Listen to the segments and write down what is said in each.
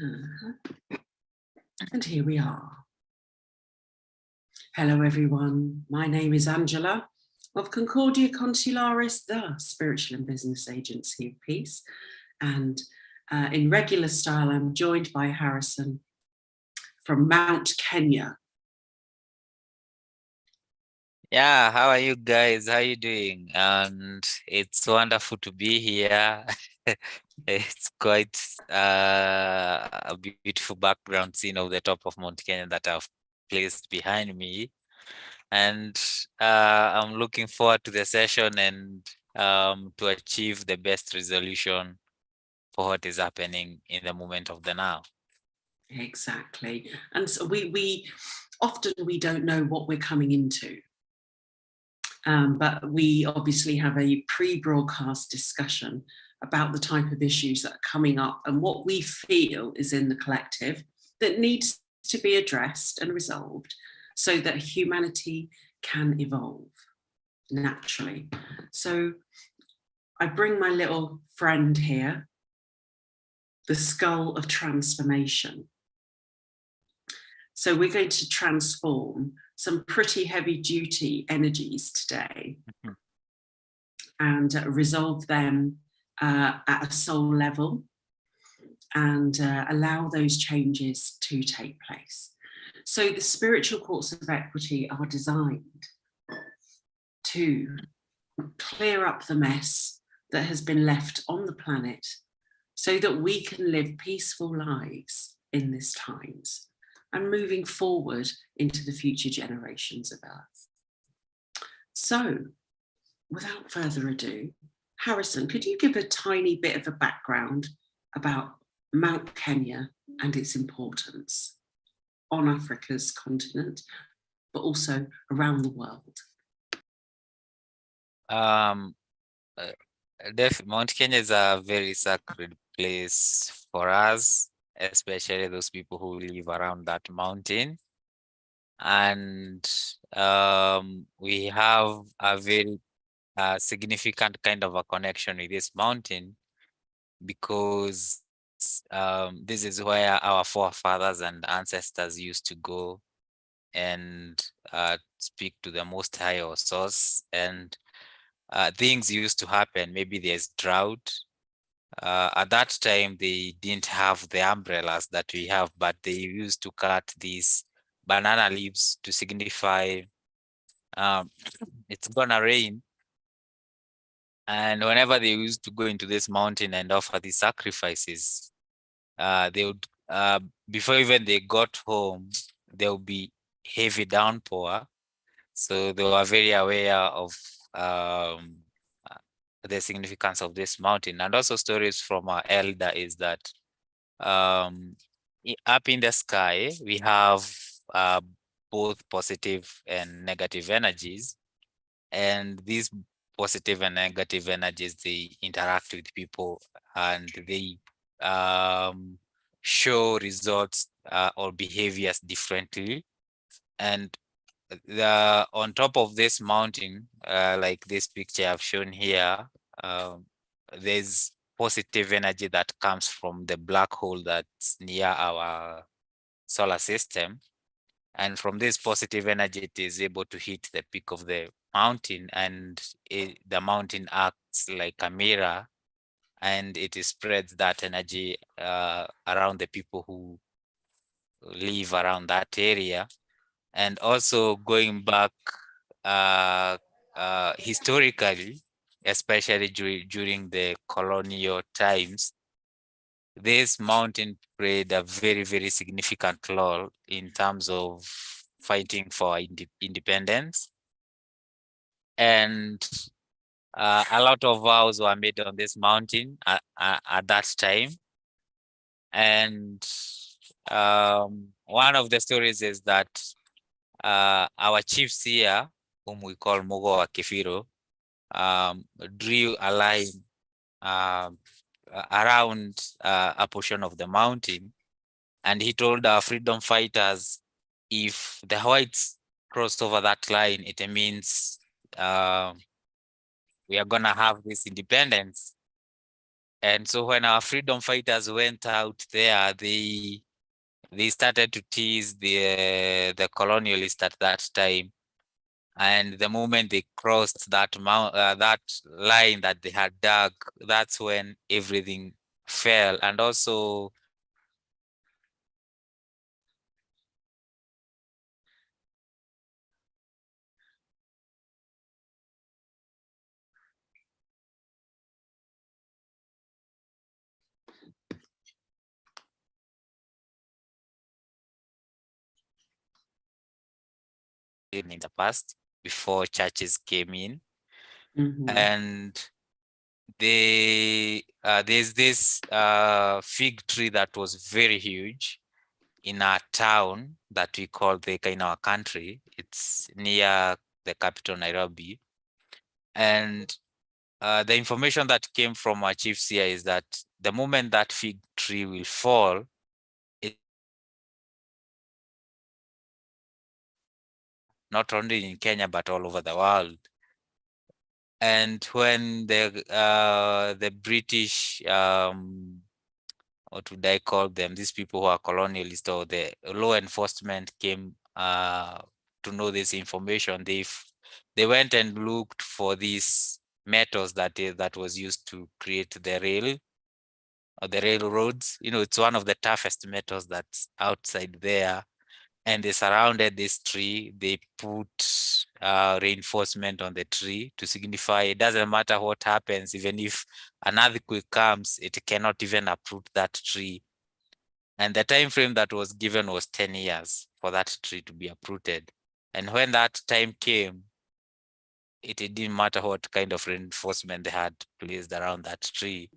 And here we are. Hello everyone, my name is Angela of Concordia Consularis, the Spiritual and Business Agency of Peace. And in regular style, I'm joined by Harrison from Mount Kenya. Yeah, how are you guys? How are you doing? And it's wonderful to be here. It's quite a beautiful background scene of the top of Mount Kenya that I've placed behind me. And I'm looking forward to the session and to achieve the best resolution for what is happening in the moment of the now. Exactly. And so we often don't know what we're coming into. But we obviously have a pre-broadcast discussion about the type of issues that are coming up and what we feel is in the collective that needs to be addressed and resolved so that humanity can evolve naturally. So I bring my little friend here, the skull of transformation. So we're going to transform some pretty heavy duty energies today and resolve them at a soul level and allow those changes to take place. So the spiritual courts of equity are designed to clear up the mess that has been left on the planet so that we can live peaceful lives in these times and moving forward into the future generations of Earth. So, without further ado, Harrison, could you give a tiny bit of a background about Mount Kenya and its importance on Africa's continent, but also around the world? Mount Kenya is a very sacred place for us, especially those people who live around that mountain. And we have a very significant kind of a connection with this mountain because this is where our forefathers and ancestors used to go and speak to the Most High or Source, and things used to happen. Maybe there's drought. At that time, they didn't have the umbrellas that we have, but they used to cut these banana leaves to signify it's gonna rain. And whenever they used to go into this mountain and offer these sacrifices, they would, before even they got home, there would be heavy downpour. So they were very aware of the significance of this mountain. And also stories from our elder is that up in the sky, we have both positive and negative energies. And these positive and negative energies, they interact with people and they show results or behaviors differently. And on top of this mountain, like this picture I've shown here, there's positive energy that comes from the black hole that's near our solar system. And from this positive energy, it is able to hit the peak of the mountain, and the mountain acts like a mirror, and it spreads that energy around the people who live around that area. And also going back historically, especially during the colonial times, this mountain played a very, very significant role in terms of fighting for independence. And a lot of vows were made on this mountain at that time. And one of the stories is that our chief seer, whom we call Mogo wa Kefiro, drew a line around a portion of the mountain, and he told our freedom fighters, if the whites crossed over that line, it means we are gonna have this independence. And so when our freedom fighters went out there, they started to tease the colonialists at that time. And the moment they crossed that that line that they had dug, that's when everything fell. And also in the past, before churches came in. And there's this fig tree that was very huge in our town that we call Thika in our country. It's near the capital, Nairobi. And the information that came from our chiefs here is that the moment that fig tree will fall, it not only in Kenya but all over the world. And when the British, what would I call them? These people who are colonialists, or the law enforcement, came to know this information, they went and looked for these metals that was used to create the rail or the railroads. You know, it's one of the toughest metals that's outside there. And they surrounded this tree. They put reinforcement on the tree to signify it doesn't matter what happens, even if an earthquake comes, it cannot even uproot that tree. And the time frame that was given was 10 years for that tree to be uprooted. And when that time came, it didn't matter what kind of reinforcement they had placed around that tree.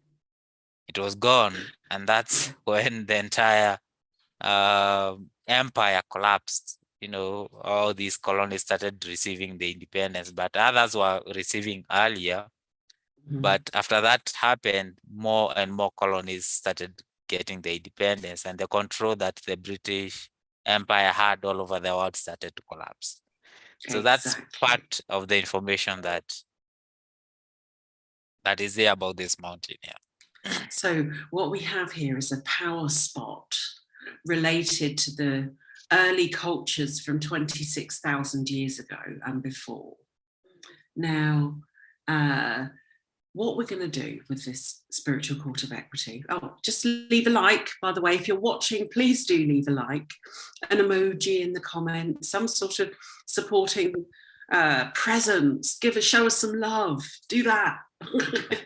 It was gone. And that's when the entire empire collapsed. You know, all these colonies started receiving the independence, but others were receiving earlier. But after that happened, more and more colonies started getting the independence, and the control that the British Empire had all over the world started to collapse. So that's part of the information that is there about this mountain. Yeah. So what we have here is a power spot related to the early cultures from 26,000 years ago and before. Now, what we're going to do with this spiritual court of equity, just leave a like, by the way. If you're watching, please do leave a like, an emoji in the comments, some sort of supporting presence, show us some love, do that.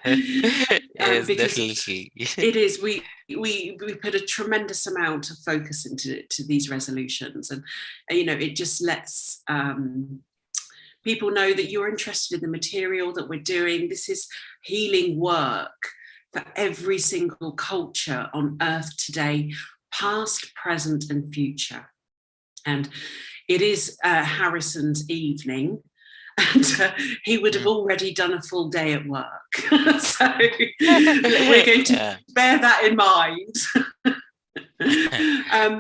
Yes, because definitely. It is, we put a tremendous amount of focus into these resolutions, and you know, it just lets people know that you're interested in the material that we're doing. This is healing work for every single culture on earth today, past, present and future. And it is Harrison's evening, and he would have already done a full day at work. So we're going to bear that in mind.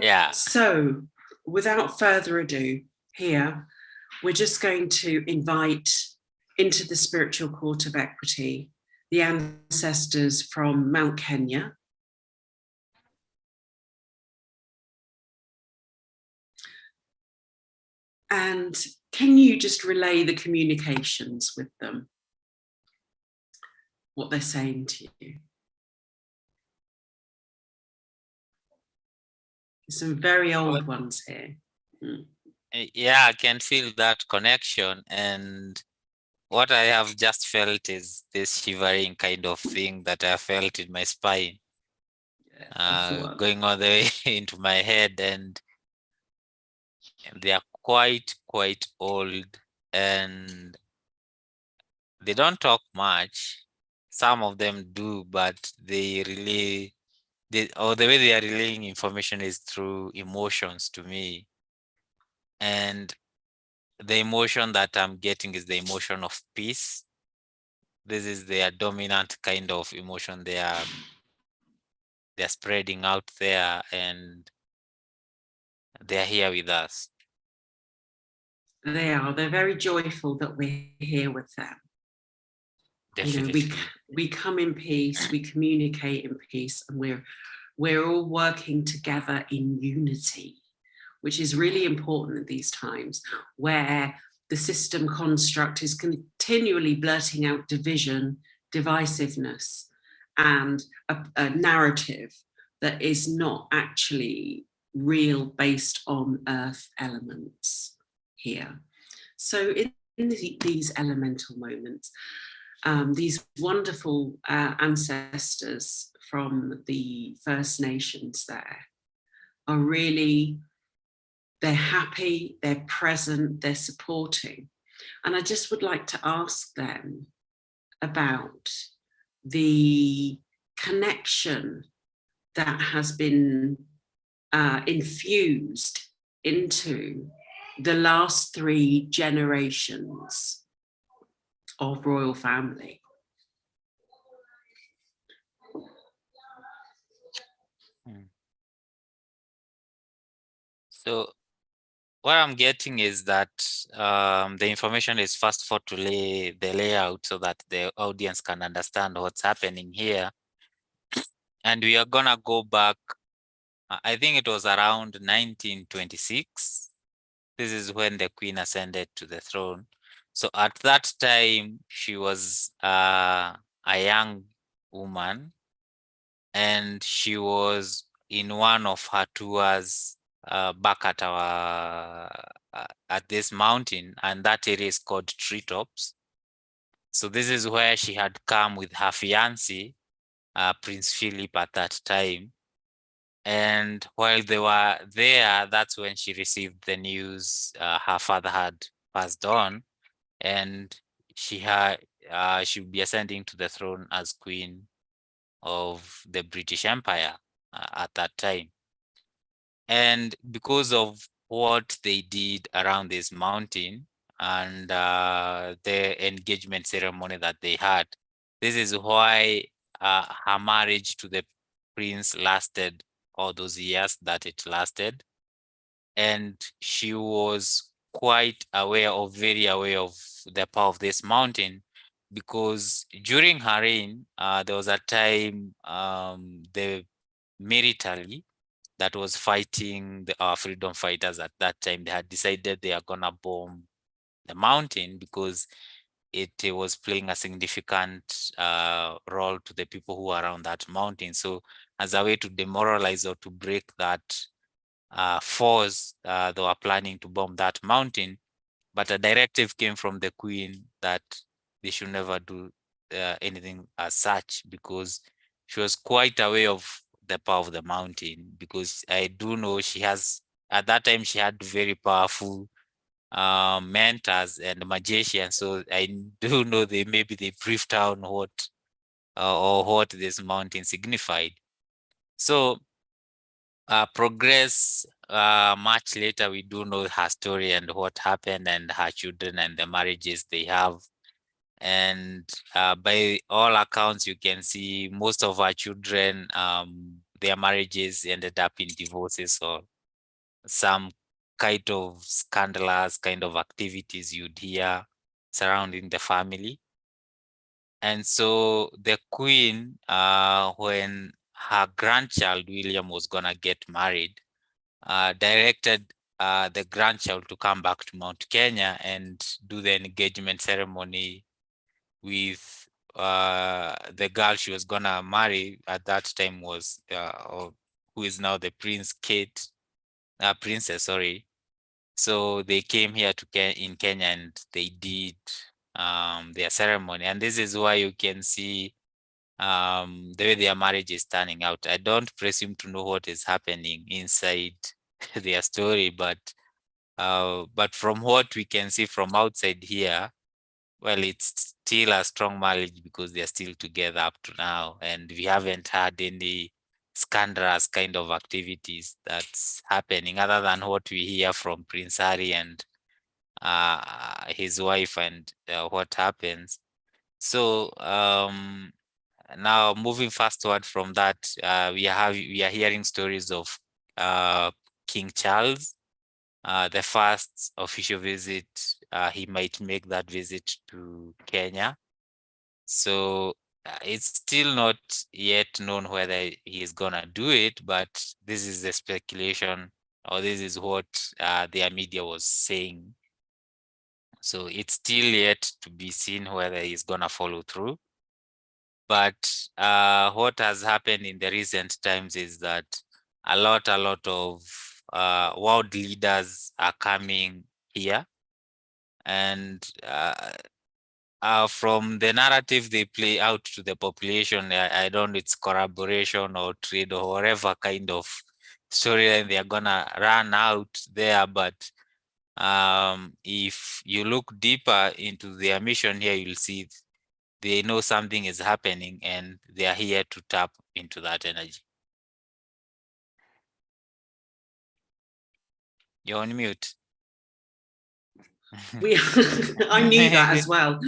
Yeah. So without further ado, here, we're just going to invite into the spiritual court of equity the ancestors from Mount Kenya. And can you just relay the communications with them? What they're saying to you? There's some very old ones here. Yeah, I can feel that connection. And what I have just felt is this shivering kind of thing that I felt in my spine, going all the way into my head. And they are quite old, and they don't talk much. Some of them do, but they really, the way they are relaying information is through emotions to me. And the emotion that I'm getting is the emotion of peace. This is their dominant kind of emotion they're spreading out there, and they're here with us. They are. They're very joyful that we're here with them. You know, Definitely. we come in peace, we communicate in peace, and we're all working together in unity, which is really important at these times where the system construct is continually blurting out division, divisiveness, and a narrative that is not actually real, based on earth elements here. So in these elemental moments, these wonderful ancestors from the First Nations there are really, they're happy, they're present, they're supporting. And I just would like to ask them about the connection that has been infused into the last 3 generations of royal family. So what I'm getting is that the information is first for to lay the layout so that the audience can understand what's happening here. And we are gonna go back, I think it was around 1926. This is when the queen ascended to the throne. So at that time, she was a young woman, and she was in one of her tours back at our at this mountain, and that area is called Treetops. So this is where she had come with her fiancé, Prince Philip, at that time. And while they were there, that's when she received the news her father had passed on, and she would be ascending to the throne as queen of the British Empire at that time. And because of what they did around this mountain and the engagement ceremony that they had, this is why her marriage to the prince lasted all those years that it lasted. And she was quite aware of, very aware of the power of this mountain, because during her reign, there was a time the military that was fighting our freedom fighters at that time, they had decided they are gonna bomb the mountain because it was playing a significant role to the people who are around that mountain. So as a way to demoralize or to break that force, they were planning to bomb that mountain. But a directive came from the queen that they should never do anything as such, because she was quite aware of the power of the mountain. Because I do know she has, at that time, she had very powerful mentors and magicians. So I do know they maybe they briefed down what or what this mountain signified. So progress much later, we do know her story and what happened and her children and the marriages they have. And by all accounts, you can see most of our children, their marriages ended up in divorces or some kind of scandalous kind of activities you'd hear surrounding the family. And so the queen, when her grandchild William was gonna get married, directed the grandchild to come back to Mount Kenya and do the engagement ceremony with the girl she was gonna marry at that time was who is now the princess, sorry. So they came here to in Kenya and they did their ceremony, and this is why you can see the way their marriage is turning out. I don't presume to know what is happening inside their story, but from what we can see from outside here, well, it's still a strong marriage because they're still together up to now, and we haven't had any scandalous kind of activities that's happening other than what we hear from Prince Harry and his wife and what happens. So now moving fastward from that, we are hearing stories of King Charles, the first official visit he might make that visit to Kenya. So it's still not yet known whether he is gonna do it, but this is the speculation, or this is what their media was saying. So it's still yet to be seen whether he's gonna follow through. But what has happened in the recent times is that a lot of world leaders are coming here, and from the narrative they play out to the population, I don't know, it's collaboration or trade or whatever kind of storyline they are gonna run out there. But if you look deeper into their mission here, you'll see they know something is happening and they are here to tap into that energy. You're on mute. I knew that as well.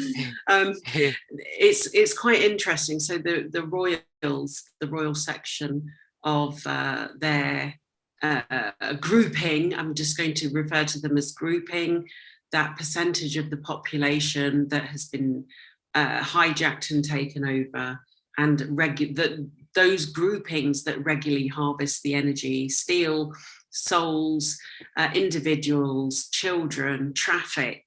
It's quite interesting. So the royal section of their grouping, I'm just going to refer to them as grouping, that percentage of the population that has been hijacked and taken over, and those groupings that regularly harvest the energy, steal souls, individuals, children, traffic.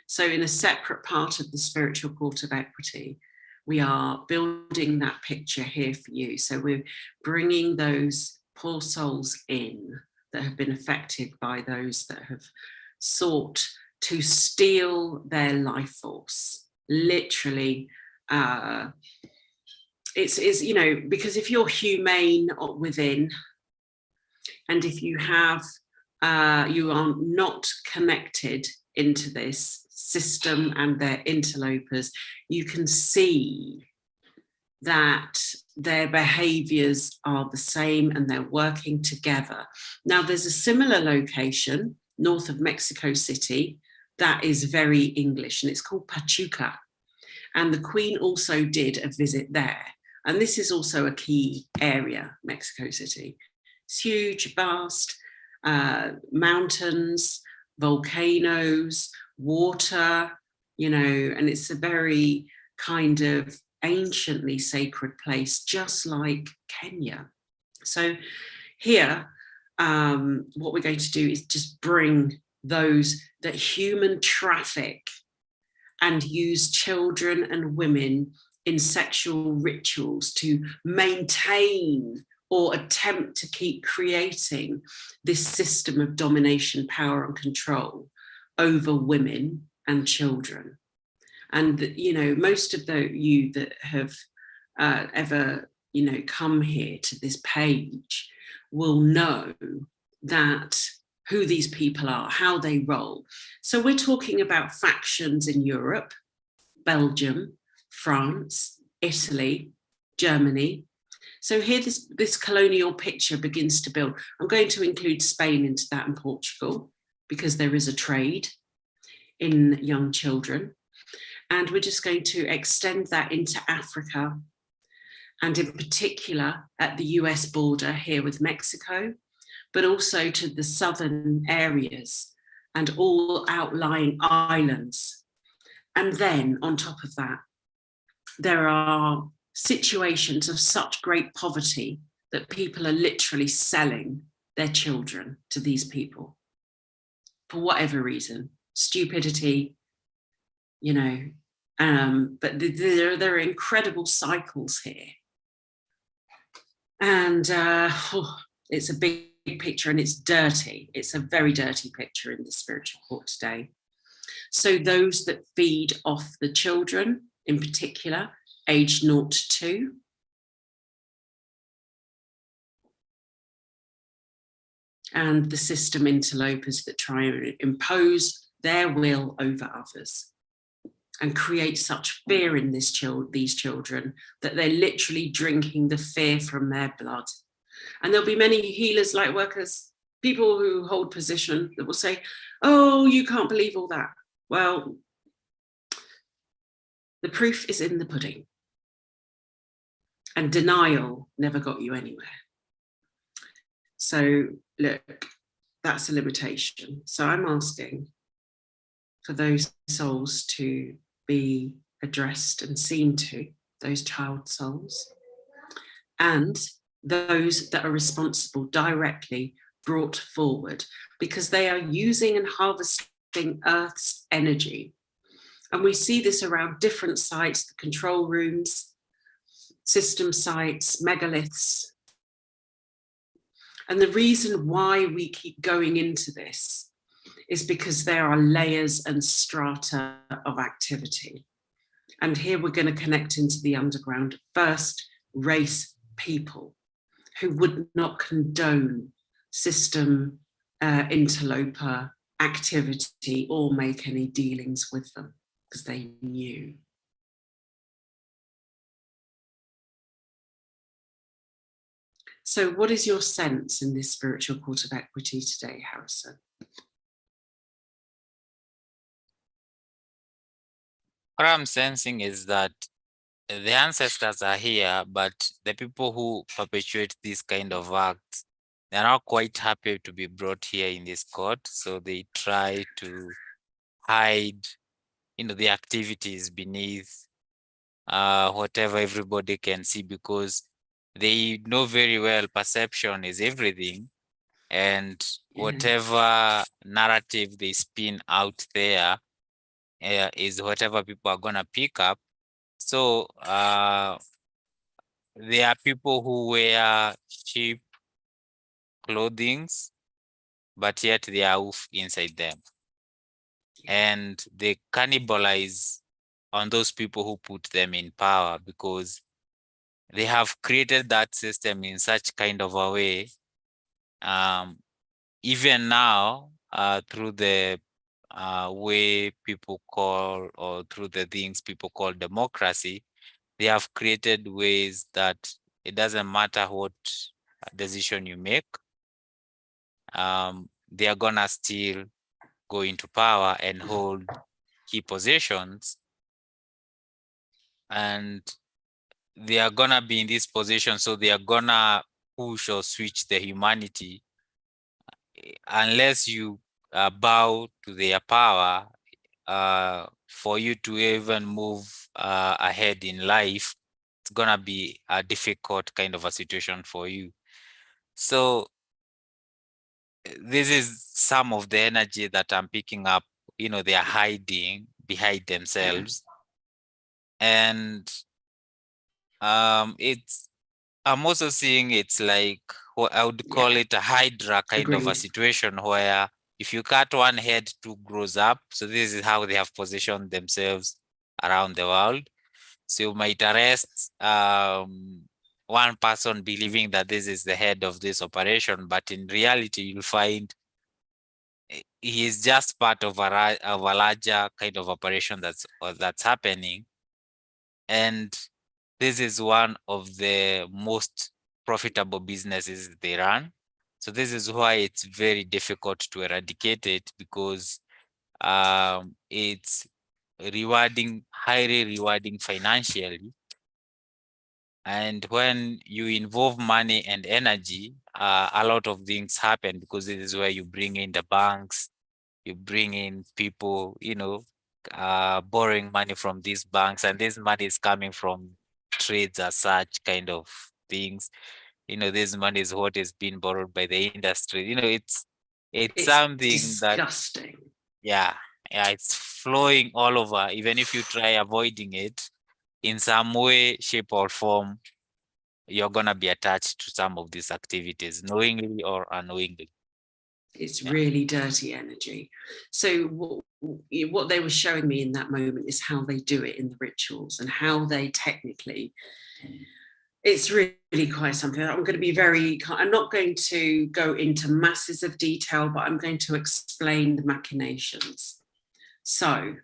So in a separate part of the spiritual court of equity, we are building that picture here for you. So we're bringing those poor souls in that have been affected by those that have sought to steal their life force. Literally, it's you know, because if you're humane within, and if you have, you are not connected into this system and their interlopers, you can see that their behaviors are the same and they're working together. Now, there's a similar location north of Mexico City that is very English, and it's called Pachuca. And the Queen also did a visit there. And this is also a key area, Mexico City. It's huge, vast, mountains, volcanoes, water, you know, and it's a very kind of anciently sacred place, just like Kenya. So here, what we're going to do is just bring those that human traffic and use children and women in sexual rituals to maintain or attempt to keep creating this system of domination, power, and control over women and children. And, you know, most of you that have ever, you know, come here to this page will know that who these people are, how they roll. So we're talking about factions in Europe, Belgium, France, Italy, Germany. So here this colonial picture begins to build. I'm going to include Spain into that, and Portugal, because there is a trade in young children. And we're just going to extend that into Africa, and in particular at the US border here with Mexico, but also to the southern areas and all outlying islands. And then on top of that, there are situations of such great poverty that people are literally selling their children to these people for whatever reason, stupidity, you know, but there are incredible cycles here. And it's a big picture, and it's dirty. It's a very dirty picture in the spiritual court today. So those that feed off the children, in particular, aged 0 to 2, and the system interlopers that try and impose their will over others and create such fear in these children that they're literally drinking the fear from their blood. And there'll be many healers, light workers, people who hold position that will say, oh, you can't believe all that. Well, the proof is in the pudding. And denial never got you anywhere. So look, that's a limitation. So I'm asking for those souls to be addressed and seen to, those child souls, and those that are responsible directly brought forward, because they are using and harvesting Earth's energy. And we see this around different sites, the control rooms, system sites, megaliths. And the reason why we keep going into this is because there are layers and strata of activity. And here we're going to connect into the underground. First, race people who would not condone system interloper activity or make any dealings with them because they knew. So what is your sense in this spiritual court of equity today, Harrison? What I'm sensing is that the ancestors are here, but the people who perpetuate this kind of acts, they're not quite happy to be brought here in this court. So they try to hide, the activities beneath whatever everybody can see, because they know very well perception is everything. And whatever narrative they spin out there is whatever people are going to pick up. So there are people who wear cheap clothings, but yet they are wolf inside them. And they cannibalize on those people who put them in power, because they have created that system in such kind of a way. Even now, through the way people call, or through the things people call democracy, they have created ways that it doesn't matter what decision you make, they are gonna still go into power and hold key positions, and they are gonna be in this position, so they are gonna push or switch the humanity unless you bow to their power. For you to even move ahead in life, it's gonna be a difficult kind of a situation for you. So this is some of the energy that I'm picking up. They are hiding behind themselves, and I'm also seeing it's like what I would call it a hydra kind of a situation, where if you cut one head, two grows up. So this is how they have positioned themselves around the world. So you might arrest one person believing that this is the head of this operation, but in reality, you'll find he is just part of a larger kind of operation that's happening. And this is one of the most profitable businesses they run. So this is why it's very difficult to eradicate it, because it's highly rewarding financially. And when you involve money and energy, a lot of things happen, because this is where you bring in the banks, you bring in people, borrowing money from these banks, and this money is coming from trades as such kind of things. This money is what is being borrowed by the industry. It's something disgusting. It's flowing all over. Even if you try avoiding it, in some way, shape, or form, you're gonna be attached to some of these activities, knowingly or unknowingly. It's really dirty energy. So what they were showing me in that moment is how they do it in the rituals, and how they technically, it's really quite something. I'm going to be I'm not going to go into masses of detail, but I'm going to explain the machinations. So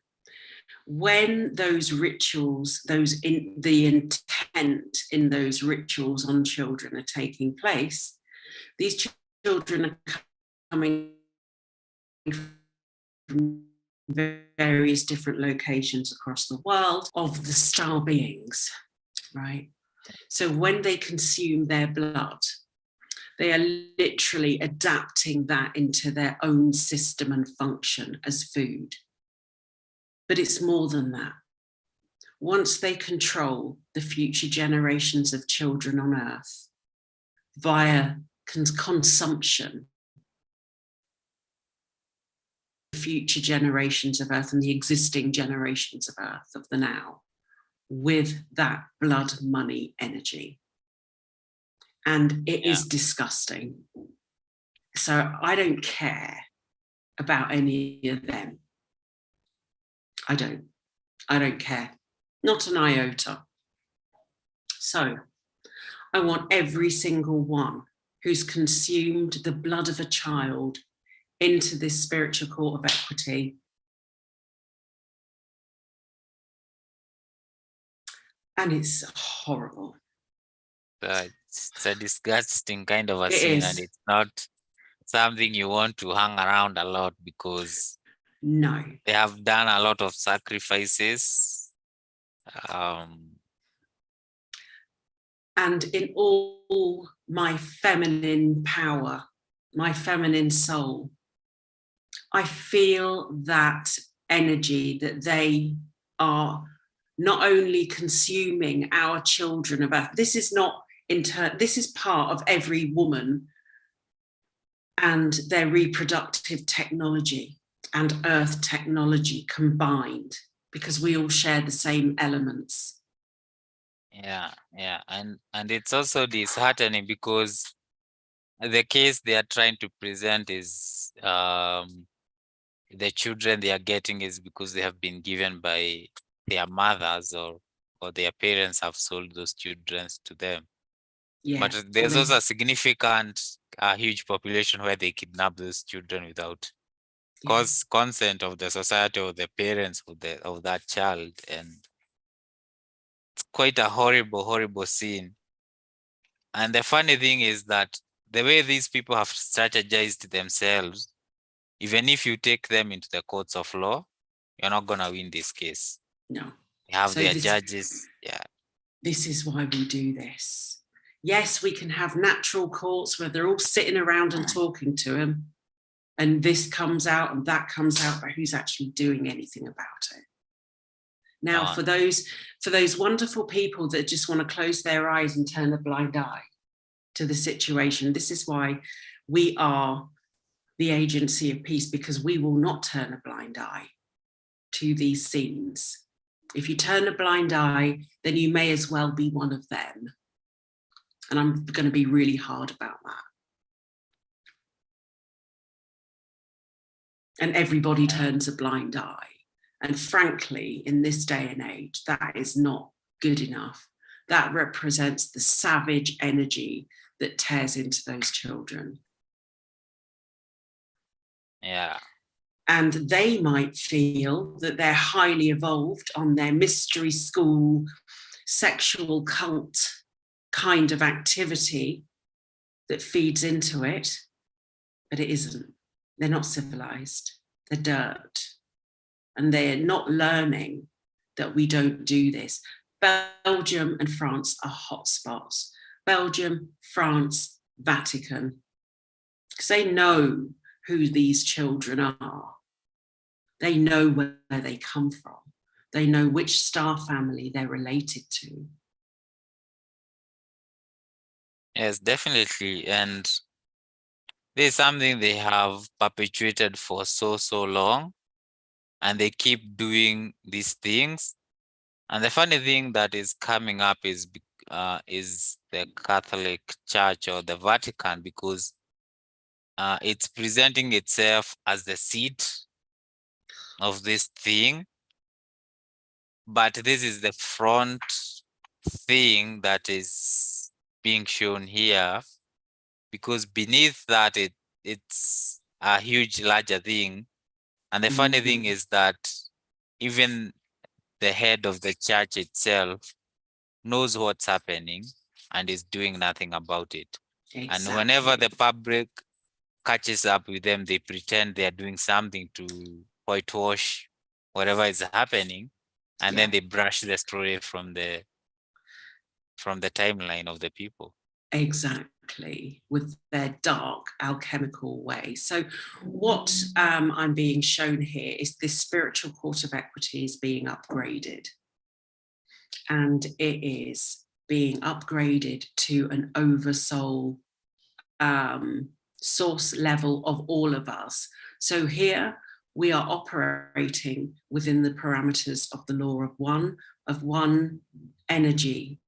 when those rituals, the intent in those rituals on children are taking place, these children are coming from various different locations across the world of the star beings, right? So when they consume their blood, they are literally adapting that into their own system and function as food. But it's more than that. once they control the future generations of children on Earth via consumption, future generations of Earth and the existing generations of Earth of the now with that blood money energy. And it is disgusting. So I don't care about any of them. I don't care. Not an iota. So I want every single one who's consumed the blood of a child into this spiritual court of equity. And it's horrible. It's a disgusting kind of a scene, and it's not something you want to hang around a lot, because no, they have done a lot of sacrifices. And in all my feminine power, my feminine soul, I feel that energy that they are not only consuming our children about. This is not this is part of every woman and their reproductive technology and earth technology combined, because we all share the same elements. Yeah, and it's also disheartening, because the case they are trying to present is the children they are getting is because they have been given by their mothers, or their parents have sold those children to them. Yeah. But there's also a significant, huge population where they kidnap those children without consent of the society or the parents of that child, and it's quite a horrible scene. And the funny thing is that the way these people have strategized themselves, even if you take them into the courts of law, you're not gonna win this case. No. They have their judges. Yeah. This is why we do this. Yes, we can have natural courts where they're all sitting around and talking to him, and this comes out and that comes out, but who's actually doing anything about it? Now, for those wonderful people that just want to close their eyes and turn a blind eye to the situation, this is why we are the agency of peace, because we will not turn a blind eye to these scenes. If you turn a blind eye, then you may as well be one of them. And I'm going to be really hard about that. And everybody turns a blind eye. And frankly, in this day and age, that is not good enough. That represents the savage energy that tears into those children. Yeah. And they might feel that they're highly evolved on their mystery school, sexual cult kind of activity that feeds into it, but it isn't. They're not civilized. They're dirt. And they're not learning that we don't do this. Belgium and France are hotspots. Belgium, France, Vatican. Because they know who these children are. They know where they come from. They know which star family they're related to. Yes, definitely. And this is something they have perpetuated for so long, and they keep doing these things. And the funny thing that is coming up is the Catholic Church, or the Vatican, because it's presenting itself as the seat of this thing. But this is the front thing that is being shown here, because beneath that it's a huge larger thing. And the funny thing is that even the head of the church itself knows what's happening and is doing nothing about it. Exactly. And whenever the public catches up with them, they pretend they are doing something to whitewash whatever is happening, and then they brush the story from the timeline of the people. Exactly, with their dark alchemical way. So what I'm being shown here is this spiritual court of equity is being upgraded. and it is being upgraded to an oversoul source level of all of us. So here we are operating within the parameters of the law of one energy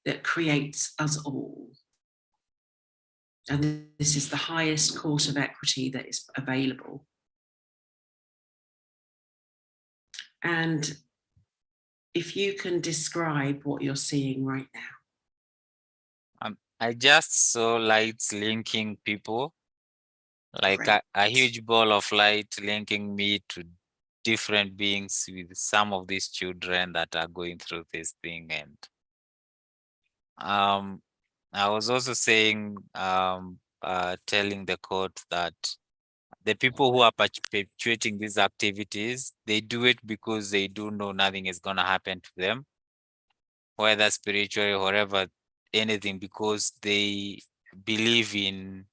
that creates us all. And this is the highest court of equity that is available. And if you can describe what you're seeing right now. I just saw lights linking people, like a huge ball of light linking me to different beings with some of these children that are going through this thing. And I was also saying, telling the court that the people who are perpetuating these activities, they do it because they do know nothing is going to happen to them, whether spiritually or whatever, anything, because they believe in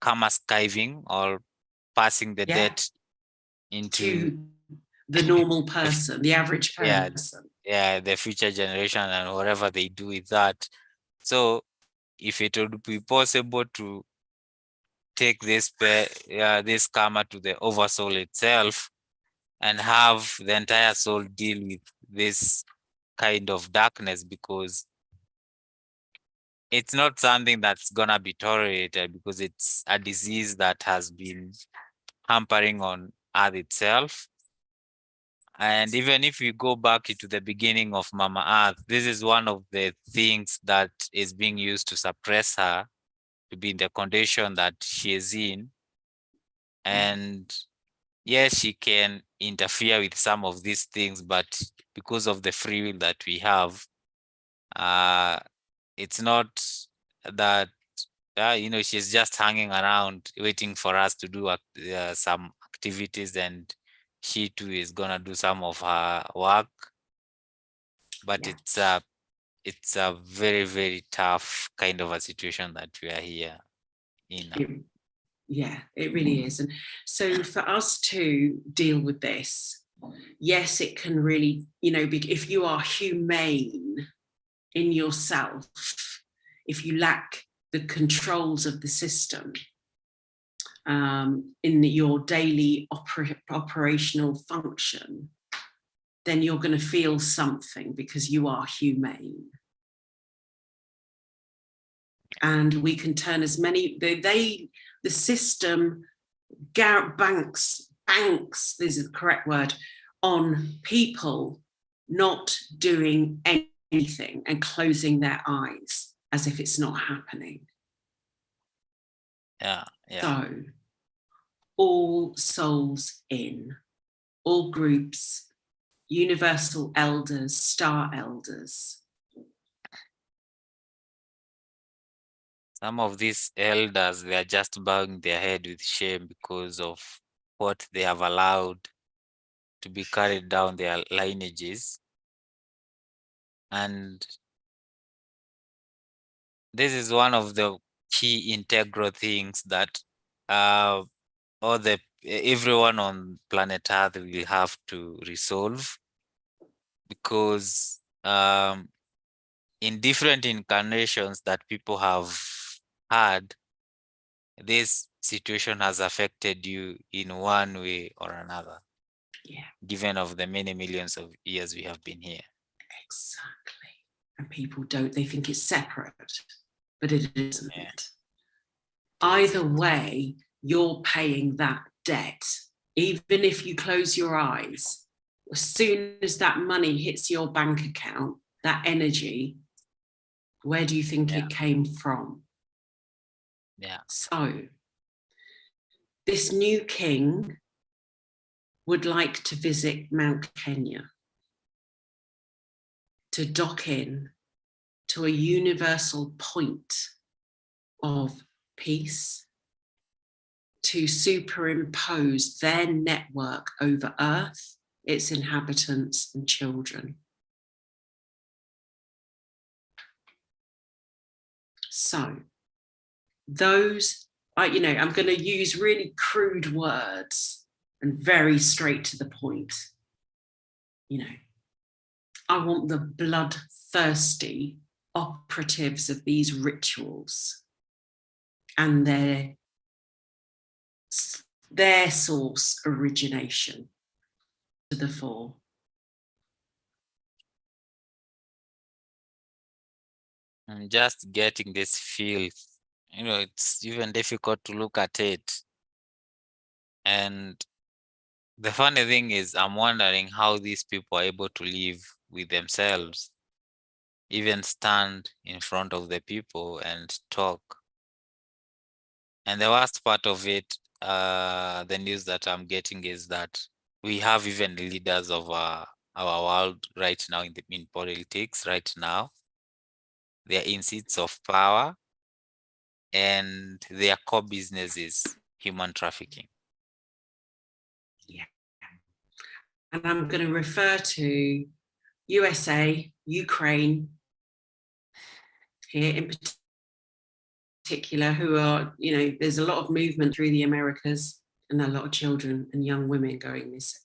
karma skiving or passing the debt into to the normal person, the average person. Yeah, the future generation and whatever they do with that. So if it would be possible to take this this karma to the oversoul itself and have the entire soul deal with this kind of darkness, because it's not something that's gonna be tolerated, because it's a disease that has been hampering on Earth itself. And even if we go back to the beginning of Mama Earth, this is one of the things that is being used to suppress her to be in the condition that she is in. And yes, she can interfere with some of these things, but because of the free will that we have, it's not that she's just hanging around waiting for us to do some activities, and she too is gonna do some of her work. But it's a very, very tough kind of a situation that we are here in. Yeah, it really is. And so for us to deal with this, yes, it can really, if you are humane in yourself, if you lack the controls of the system in your daily operational function, then you're going to feel something because you are humane. And we can turn as many, the system banks, this is the correct word, on people not doing anything and closing their eyes as if it's not happening. Yeah. So all souls in, all groups, universal elders, star elders. Some of these elders, they are just bowing their head with shame because of what they have allowed to be carried down their lineages. And this is one of the key integral things that everyone on planet Earth will have to resolve, because in different incarnations that people have had, this situation has affected you in one way or another. Yeah. Given of the many millions of years we have been here. Exactly. And people they think it's separate, but it isn't. Yeah. Either way, you're paying that debt. Even if you close your eyes, as soon as that money hits your bank account, that energy, where do you think it came from? Yeah. So this new king would like to visit Mount Kenya to dock in to a universal point of peace, to superimpose their network over Earth, its inhabitants and children. So those, I'm going to use really crude words and very straight to the point. I want the bloodthirsty operatives of these rituals and their source origination to the fore. I'm just getting this feel, it's even difficult to look at it. And the funny thing is, I'm wondering how these people are able to live with themselves, even stand in front of the people and talk. And the worst part of it, the news that I'm getting is that we have even leaders of our world right now in politics right now. They're in seats of power, and their core business is human trafficking. Yeah. And I'm going to refer to USA, Ukraine here in particular, who are, there's a lot of movement through the Americas and a lot of children and young women going missing.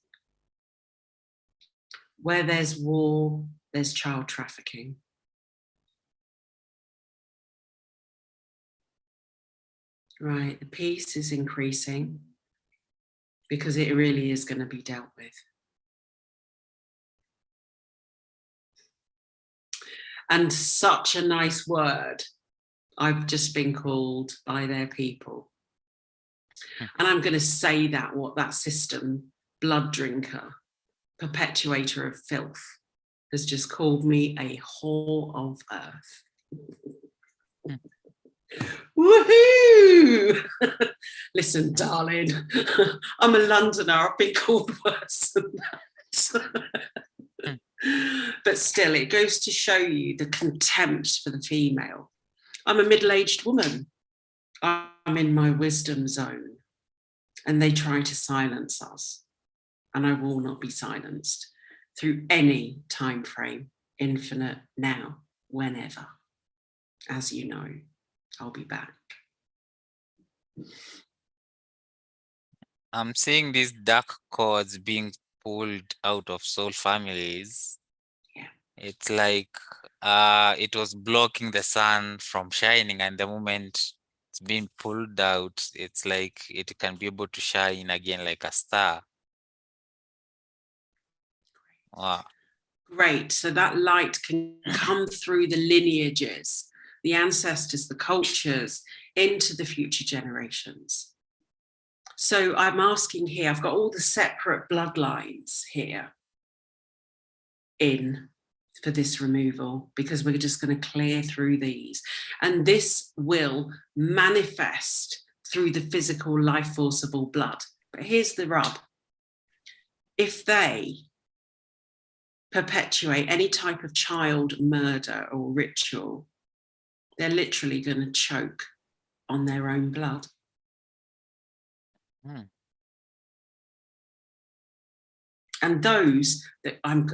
Where there's war, there's child trafficking. Right, the peace is increasing because it really is going to be dealt with. And such a nice word. I've just been called by their people. And I'm going to say what that system, blood drinker, perpetuator of filth, has just called me a whore of earth. Woohoo! Listen, darling, I'm a Londoner. I've been called worse than that. But still, it goes to show you the contempt for the female. I'm a middle-aged woman. I'm in my wisdom zone, and they try to silence us, and I will not be silenced through any time frame, infinite, now, whenever. As you know, I'll be back. I'm seeing these dark cords being pulled out of soul families. Yeah. It's like it was blocking the sun from shining, and the moment it's being pulled out, it's like it can be able to shine again like a star. Wow. Great. So that light can come through the lineages, the ancestors, the cultures, into the future generations. So I'm asking here, I've got all the separate bloodlines here in for this removal, because we're just going to clear through these. And this will manifest through the physical life force of all blood. But here's the rub. If they perpetuate any type of child murder or ritual, they're literally going to choke on their own blood. And those that I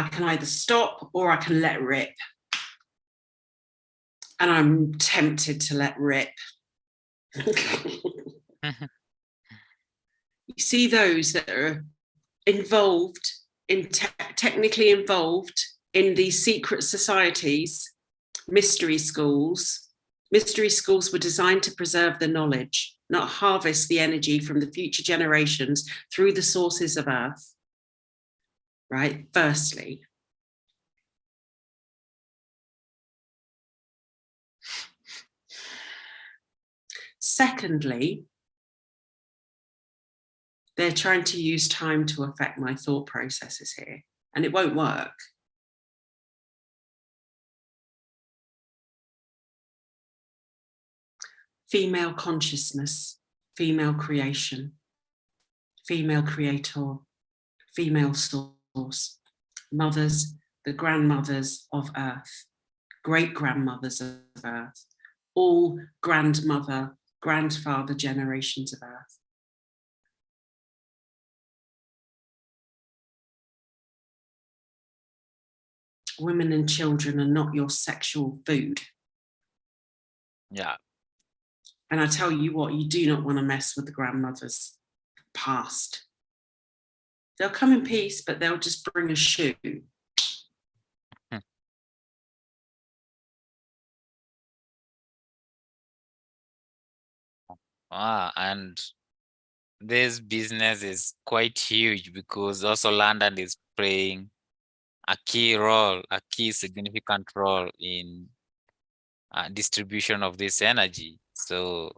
can either stop or I can let rip. And I'm tempted to let rip. You see those that are involved in technically involved in these secret societies, mystery schools. Mystery schools were designed to preserve the knowledge, not harvest the energy from the future generations through the sources of earth. Right? Firstly. Secondly, they're trying to use time to affect my thought processes here, and it won't work. Female consciousness, female creation, female creator, female source, mothers, the grandmothers of earth, great-grandmothers of earth, all grandmother, grandfather generations of earth. Women and children are not your sexual food. Yeah. And I tell you what, you do not want to mess with the grandmothers past. They'll come in peace, but they'll just bring a shoe. And this business is quite huge because also London is playing a key role, a key significant role in distribution of this energy. So,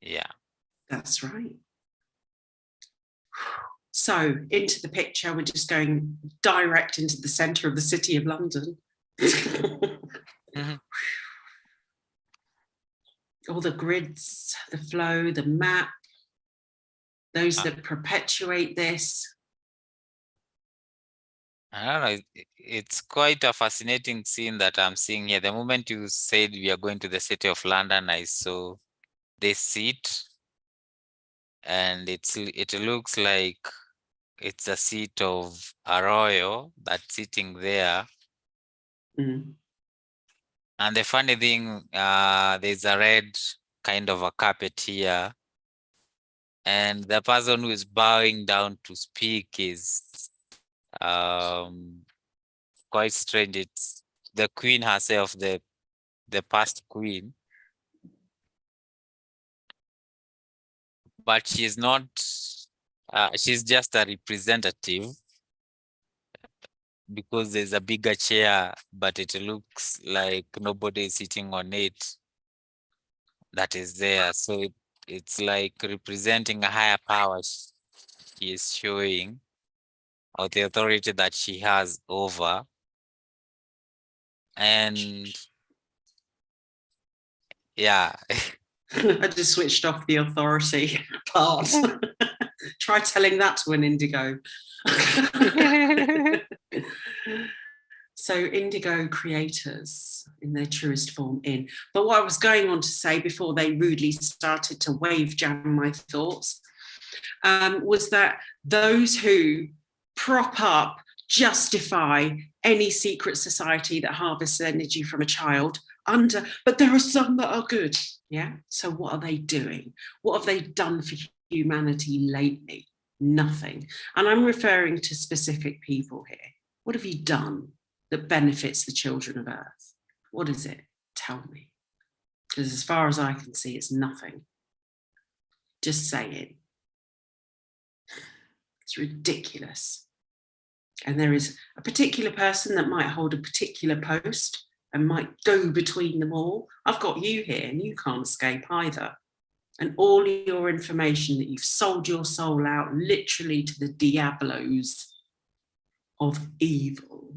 yeah. That's right. So into the picture, we're just going direct into the centre of the city of London. All the grids, the flow, the map, those that perpetuate this. I don't know. It's quite a fascinating scene that I'm seeing here. The moment you said we are going to the city of London, I saw this seat, and it looks like it's a seat of a royal that's sitting there. Mm. And the funny thing, there's a red kind of a carpet here, and the person who is bowing down to speak is quite strange. It's the queen herself, the past queen, but she's not. She's just a representative because there's a bigger chair, but it looks like nobody is sitting on it. That is there, so it's like representing a higher power she is showing, or the authority that she has over. And yeah. I just switched off the authority part. Try telling that to an indigo. So indigo creators in their truest form in. But what I was going on to say before they rudely started to wave jam my thoughts was that those who prop up, justify any secret society that harvests energy from a child but there are some that are good. Yeah. So what are they doing? What have they done for humanity lately? Nothing. And I'm referring to specific people here. What have you done that benefits the children of Earth? What is it? Tell me. Because as far as I can see, it's nothing. Just saying. It's ridiculous. And there is a particular person that might hold a particular post and might go between them all. I've got you here and you can't escape either. And all your information that you've sold your soul out literally to the diablos of evil.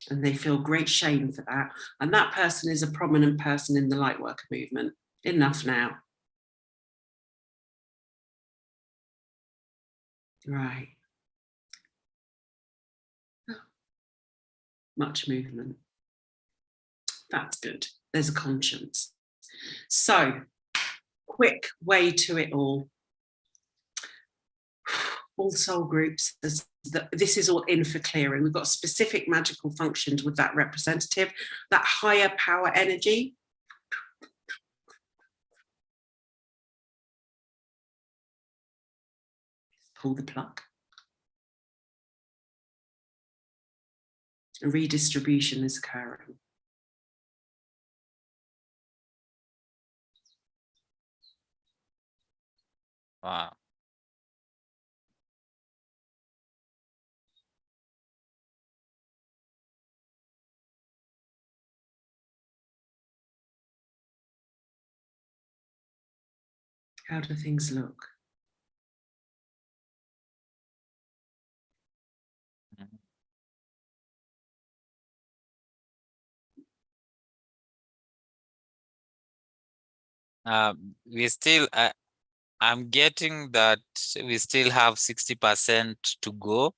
And they feel great shame for that. And that person is a prominent person in the Lightworker movement. Enough now. Right. Much movement. That's good. There's a conscience. So, quick way to it all. All soul groups, this is all in for clearing. We've got specific magical functions with that representative, that higher power energy. Pull the plug. A redistribution is occurring. Wow. How do things look? We still, I'm getting that we still have 60% to go,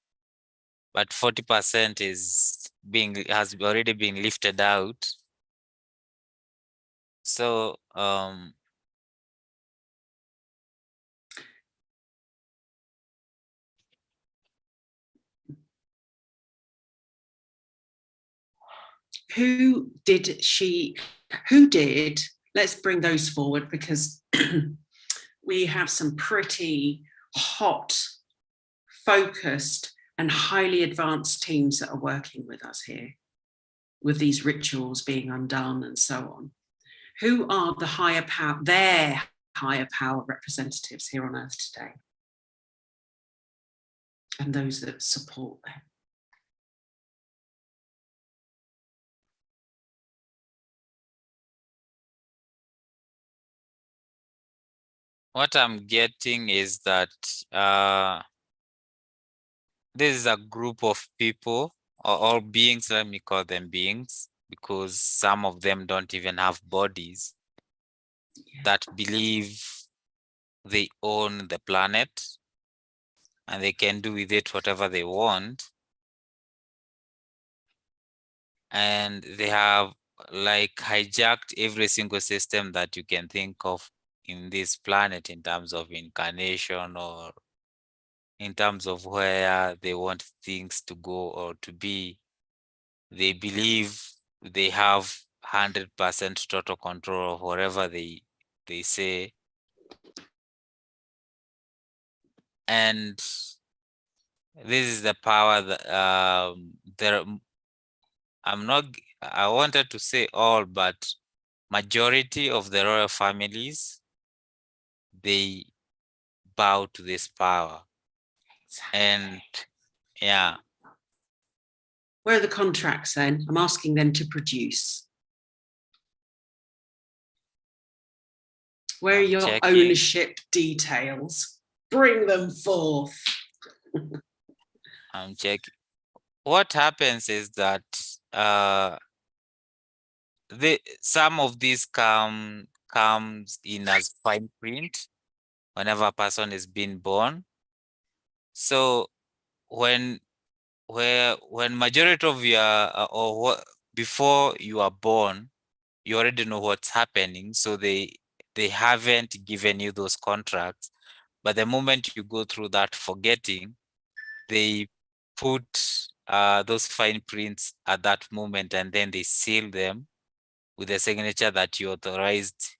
but 40% has already been lifted out. So who did let's bring those forward, because we have some pretty hot, focused and highly advanced teams that are working with us here, with these rituals being undone and so on. Who are the higher power, their higher power representatives here on earth today? And those that support them. What I'm getting is that this is a group of people, or all beings, let me call them beings, because some of them don't even have bodies, that believe they own the planet and they can do with it whatever they want. And they have like hijacked every single system that you can think of in this planet, in terms of incarnation or in terms of where they want things to go or to be. They believe they have 100% total control of whatever they say. And this is the power that I wanted to say all, but majority of the royal families, they bow to this power. Exactly. And yeah. Where are the contracts then? I'm asking them to produce. Where are your checking. ownership details? Bring them forth. I'm checking. What happens is that some of these comes in as fine print whenever a person is being born. So when majority of your before you are born, you already know what's happening, so they haven't given you those contracts. But the moment you go through that forgetting, they put those fine prints at that moment, and then they seal them with a signature that you authorized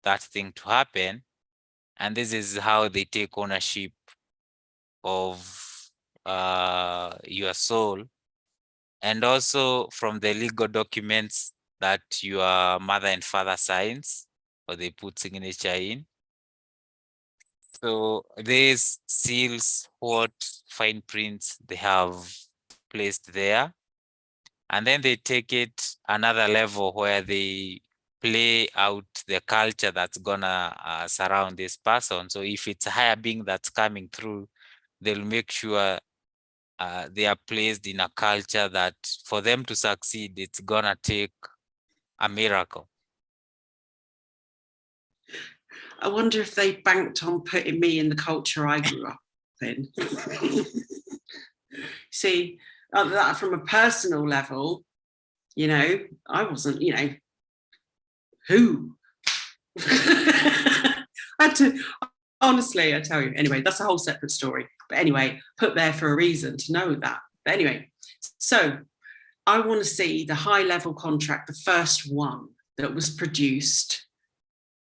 that thing to happen. And this is how they take ownership of your soul. And also from the legal documents that your mother and father signs, or they put signature in. So these seals what fine prints they have placed there. And then they take it another level where they play out the culture that's gonna surround this person. So if it's a higher being that's coming through, they'll make sure they are placed in a culture that for them to succeed, it's gonna take a miracle. I wonder if they banked on putting me in the culture I grew up in. See, that from a personal level, I wasn't, who? I had to, honestly, I tell you. Anyway, that's a whole separate story. But anyway, put there for a reason to know that. But anyway, so I want to see the high level contract, the first one that was produced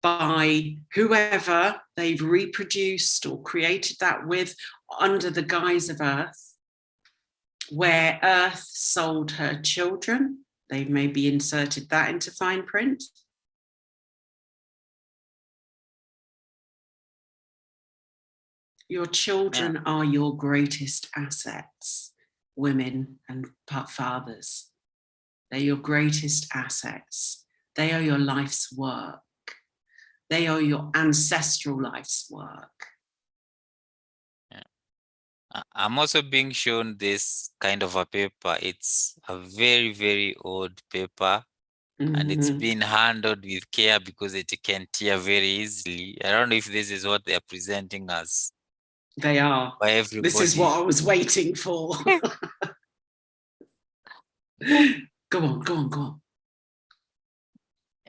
by whoever they've reproduced or created that with under the guise of Earth, where Earth sold her children. They maybe inserted that into fine print. Your children are your greatest assets, women and fathers. They're your greatest assets. They are your life's work. They are your ancestral life's work. I'm also being shown this kind of a paper. It's a very, very old paper. And it's been handled with care because it can tear very easily. I don't know if this is what they're presenting us. They are. By everybody. This is what I was waiting for. Go on.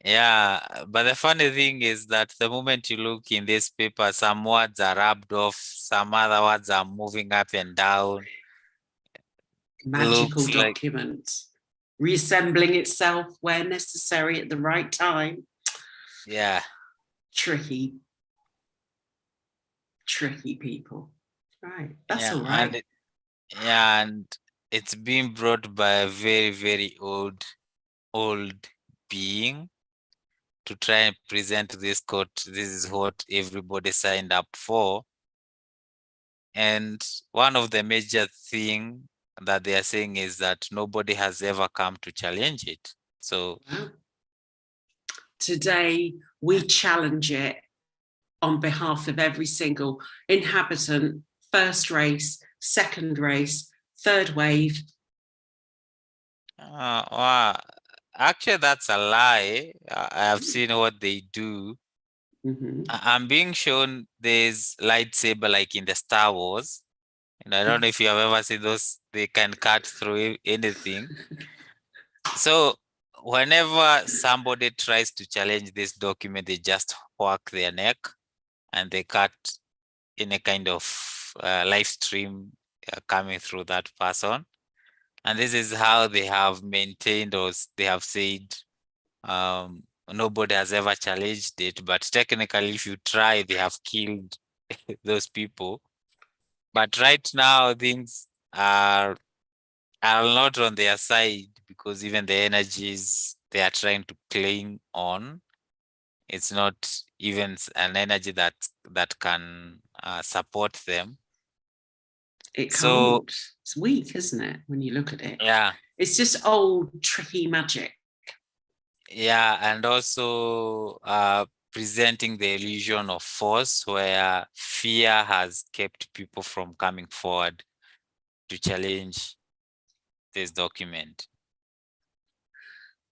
Yeah, but the funny thing is that the moment you look in this paper, some words are rubbed off, some other words are moving up and down. Magical document, reassembling itself where necessary at the right time. Yeah. Tricky people. Right. That's Yeah. all right. And it's being brought by a very, very old being to try and present this court. This is what everybody signed up for. And one of the major thing that they are saying is that nobody has ever come to challenge it. So Well, today we challenge it on behalf of every single inhabitant, first race, second race, third wave. wow, actually that's a lie. I have seen what they do. I'm being shown there's lightsaber like in the Star Wars. And I don't know if you have ever seen those, they can cut through anything. So whenever somebody tries to challenge this document, they just whack their neck and they cut in a kind of live stream coming through that person. And this is how they have maintained, or they have said nobody has ever challenged it. But technically, if you try, they have killed those people. But right now, things are not on their side, because even the energies they are trying to cling on, it's not even an energy that can support them. It So can't. It's weak, isn't it, when you look at it? yeah, It's just old, tricky magic. yeah, and also presenting the illusion of force, where fear has kept people from coming forward to challenge this document.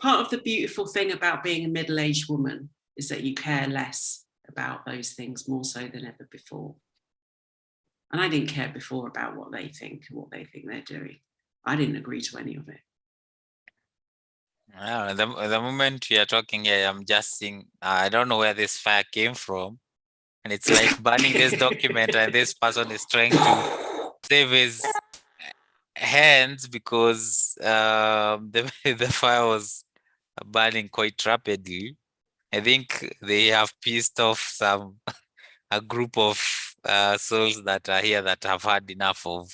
Part of the beautiful thing about being a middle-aged woman is that you care less about those things more so than ever before. And I didn't care before about what they think and what they think they're doing. I didn't agree to any of it. Well, the moment we are talking here, I'm just seeing, I don't know where this fire came from. And it's like burning this document, and this person is trying to save his hands because the fire was burning quite rapidly. I think they have pissed off a group of souls that are here that have had enough of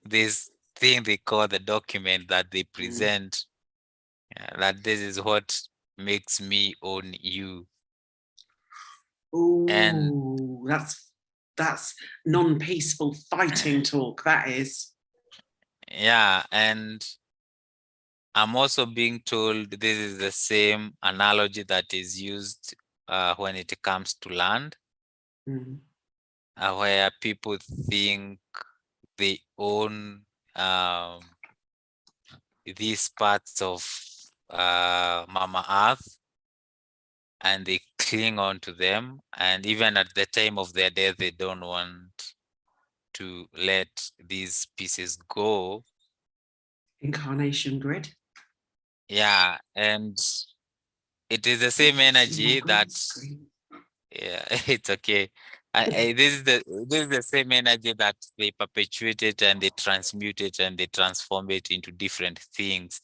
this thing they call the document that they present. That this is what makes me own you. And Oh, that's non-peaceful fighting talk. That is. yeah, and I'm also being told this is the same analogy that is used when it comes to land, where people think they own these parts of Mama Earth, and they cling on to them. And even at the time of their death, they don't want to let these pieces go. Incarnation grid. Yeah, and it is the same energy that, yeah, it's okay. This is the same energy that they perpetuate it and they transmute it and they transform it into different things.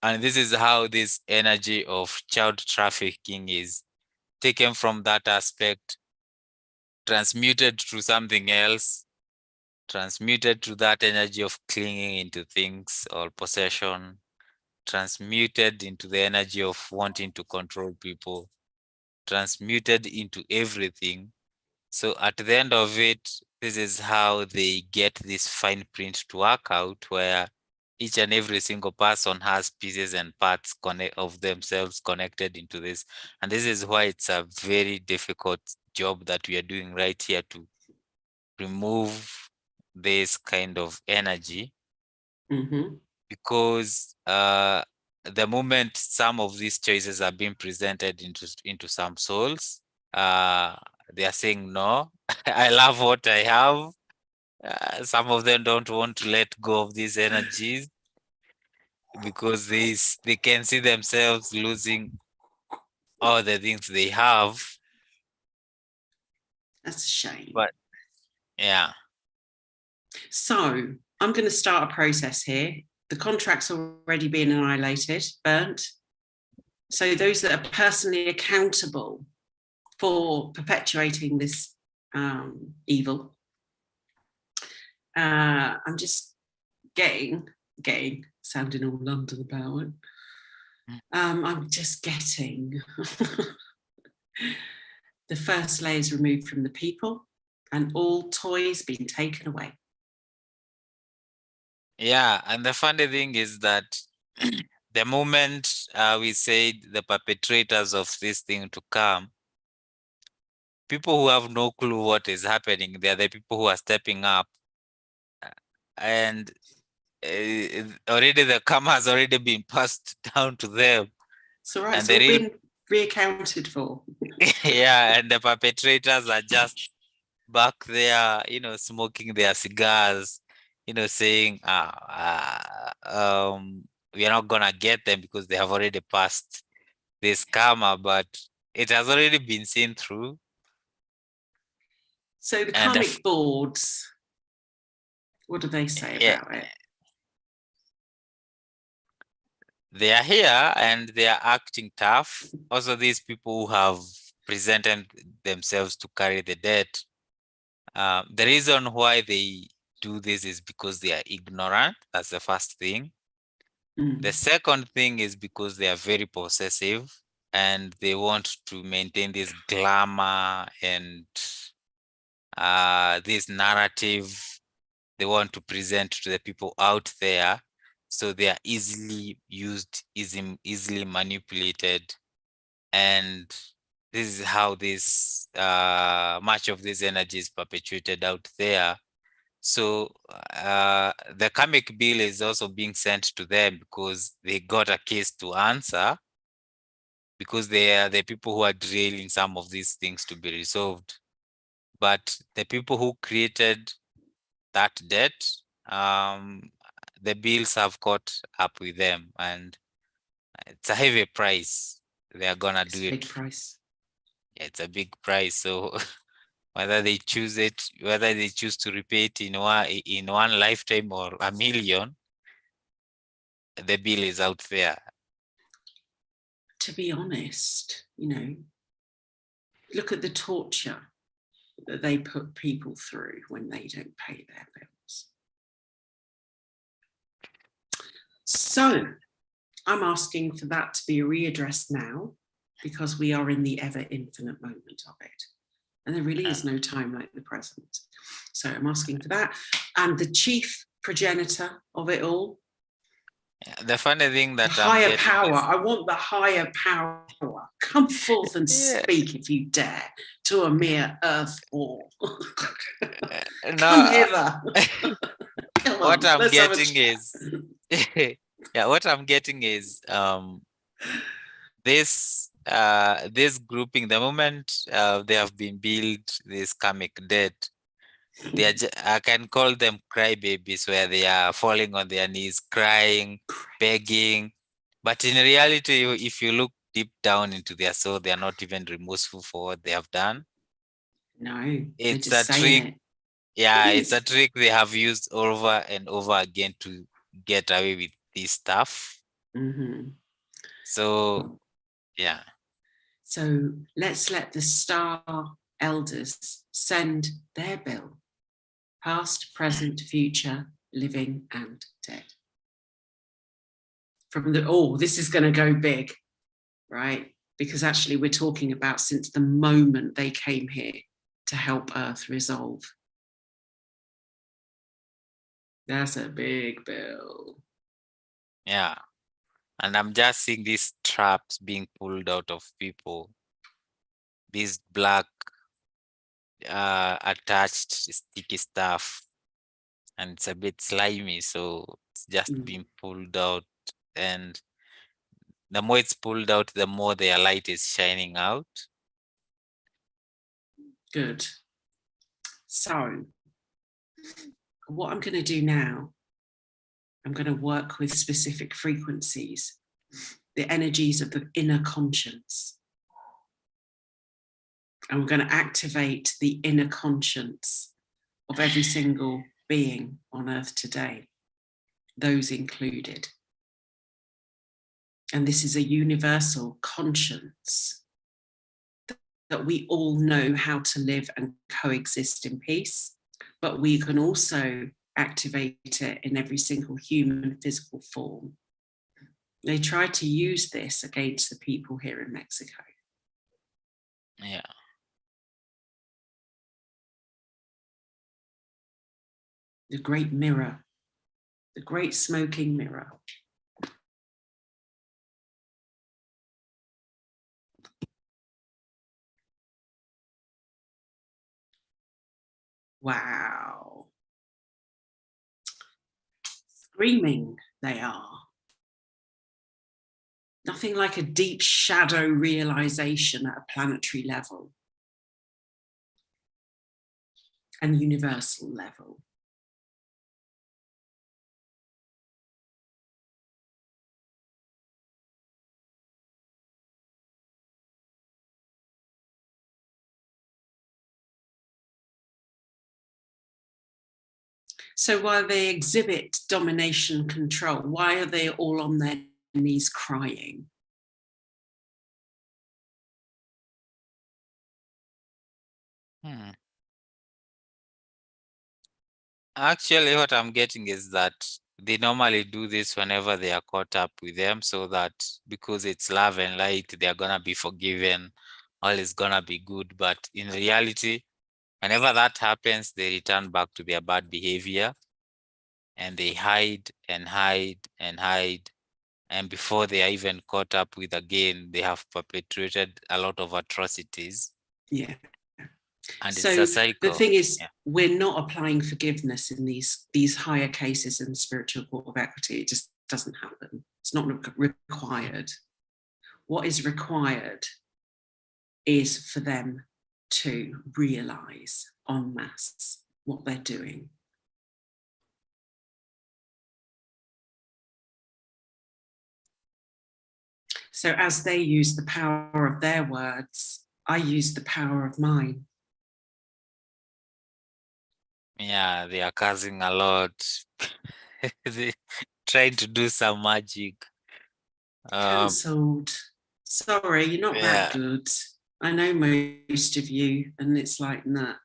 And this is how this energy of child trafficking is taken from that aspect, transmuted to something else, transmuted to that energy of clinging into things or possession, transmuted into the energy of wanting to control people, transmuted into everything. So at the end of it, this is how they get this fine print to work out, where each and every single person has pieces and parts of themselves connected into this. And this is why it's a very difficult job that we are doing right here, to remove this kind of energy. Because the moment some of these choices are being presented into some souls, they are saying, no, I love what I have. Some of them don't want to let go of these energies because they can see themselves losing all the things they have. That's a shame. But yeah. So I'm going to start a process here. The contract's already been annihilated, burnt. So those that are personally accountable for perpetuating this evil. I'm just getting, sounding all London about it. I'm just getting the first layers removed from the people and all toys being taken away. Yeah, and the funny thing is that the moment we said the perpetrators of this thing to come, people who have no clue what is happening, they're the people who are stepping up. And already the karma has already been passed down to them. So right, And it's all been reaccounted for. yeah, and the perpetrators are just back there, you know, smoking their cigars, you know, saying, we are not gonna get them because they have already passed this karma, but it has already been seen through. So the And karmic boards, what do they say about it? they are here and they are acting tough. Also, these people who have presented themselves to carry the debt, the reason why they do this is because they are ignorant. That's the first thing. The second thing is because they are very possessive and they want to maintain this glamour and this narrative they want to present to the people out there. So they are easily used, easily manipulated. And this is how this much of this energy is perpetuated out there. So the karmic bill is also being sent to them because they got a case to answer, because they are the people who are drilling some of these things to be resolved. But the people who created that debt, the bills have caught up with them, and it's a heavy price. They are gonna do it. Big price. Yeah, it's a big price. So whether they choose it, whether they choose to repay it in one lifetime or a million, the bill is out there. To be honest, you know, look at the torture that they put people through when they don't pay their bills. So I'm asking for that to be readdressed now, because we are in the ever infinite moment of it. And there really is no time like the present. So I'm asking for that. And the chief progenitor of it all, The funny thing that the I'm higher getting power, is, I want the higher power. Come forth and yeah. speak if you dare to a mere earth ball. No, Come hither. Come what on, I'm let's have a getting chat. is, yeah, what I'm getting is this grouping, the moment they have been built this karmic debt, they are I can call them crybabies, where they are falling on their knees, crying, begging. But in reality, if you look deep down into their soul, they are not even remorseful for what they have done. No, they're It's just a saying trick. it. Yeah, It it's a is. trick they have used over and over again to get away with this stuff. So, yeah. So let's let the star elders send their bill, past, present, future, living and dead. From the, oh, this is going to go big, right? Because actually we're talking about since the moment they came here to help Earth resolve. That's a big bill. Yeah. And I'm just seeing these traps being pulled out of people. These black attached sticky stuff. And it's a bit slimy, so it's just being pulled out. And the more it's pulled out, the more their light is shining out. Good. So what I'm going to do now, I'm going to work with specific frequencies, the energies of the inner conscience. And we're going to activate the inner conscience of every single being on Earth today, those included. And this is a universal conscience that we all know how to live and coexist in peace, but we can also activate it in every single human physical form. They try to use this against the people here in Mexico. Yeah. The great mirror, the great smoking mirror. Wow. Screaming they are. Nothing like a deep shadow realization at a planetary level and universal level. So while they exhibit domination control, why are they all on their knees crying? Hmm. Actually, what I'm getting is that they normally do this whenever they are caught up with them, so that because it's love and light, they're gonna be forgiven, all is gonna be good. But in reality, whenever that happens, they return back to their bad behavior and they hide and hide and hide. And before they are even caught up with again, they have perpetrated a lot of atrocities. Yeah. And it's So a the cycle. thing is, Yeah. we're not applying forgiveness in these higher cases in the spiritual court of equity. It just doesn't happen. It's not required. What is required is for them to realize en masse what they're doing. So as they use the power of their words, I use the power of mine. Yeah, they are causing a lot. They trying to do some magic. Cancelled. Sorry, you're not that Yeah, good. I know most of you, and it's like, nah,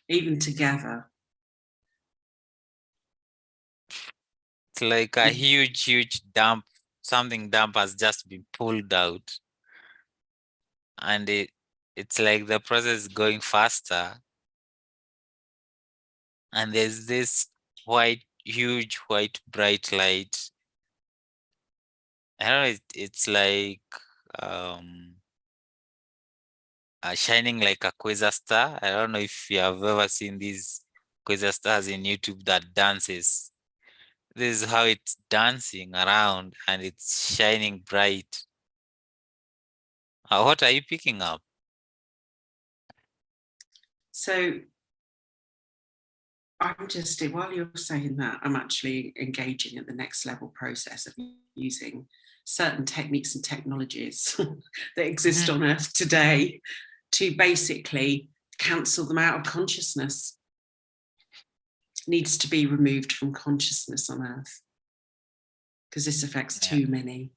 even together. it's like a huge dump. Something dump has just been pulled out, and it's like the process is going faster. And there's this huge white bright light. I don't know. It's like um shining like a quasar star. I don't know if you have ever seen these quasar stars in YouTube that dances. This is how it's dancing around and it's shining bright. What are you picking up? So I'm just, while you're saying that, I'm actually engaging at the next level process of using certain techniques and technologies that exist on Earth today to basically cancel them out of consciousness. Needs to be removed from consciousness on Earth because this affects Yeah, too many.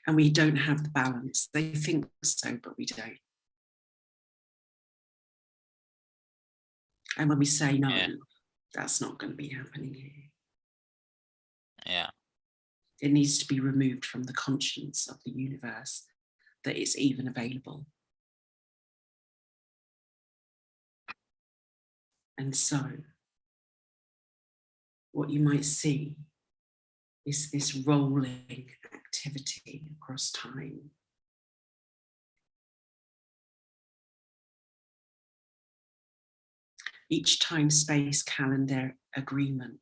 And we don't have the balance. They think so, but we don't. And when we say no, yeah, that's not going to be happening here. yeah, It needs to be removed from the conscience of the universe that it's even available. And so, what you might see is this rolling activity across time. Each time space calendar agreement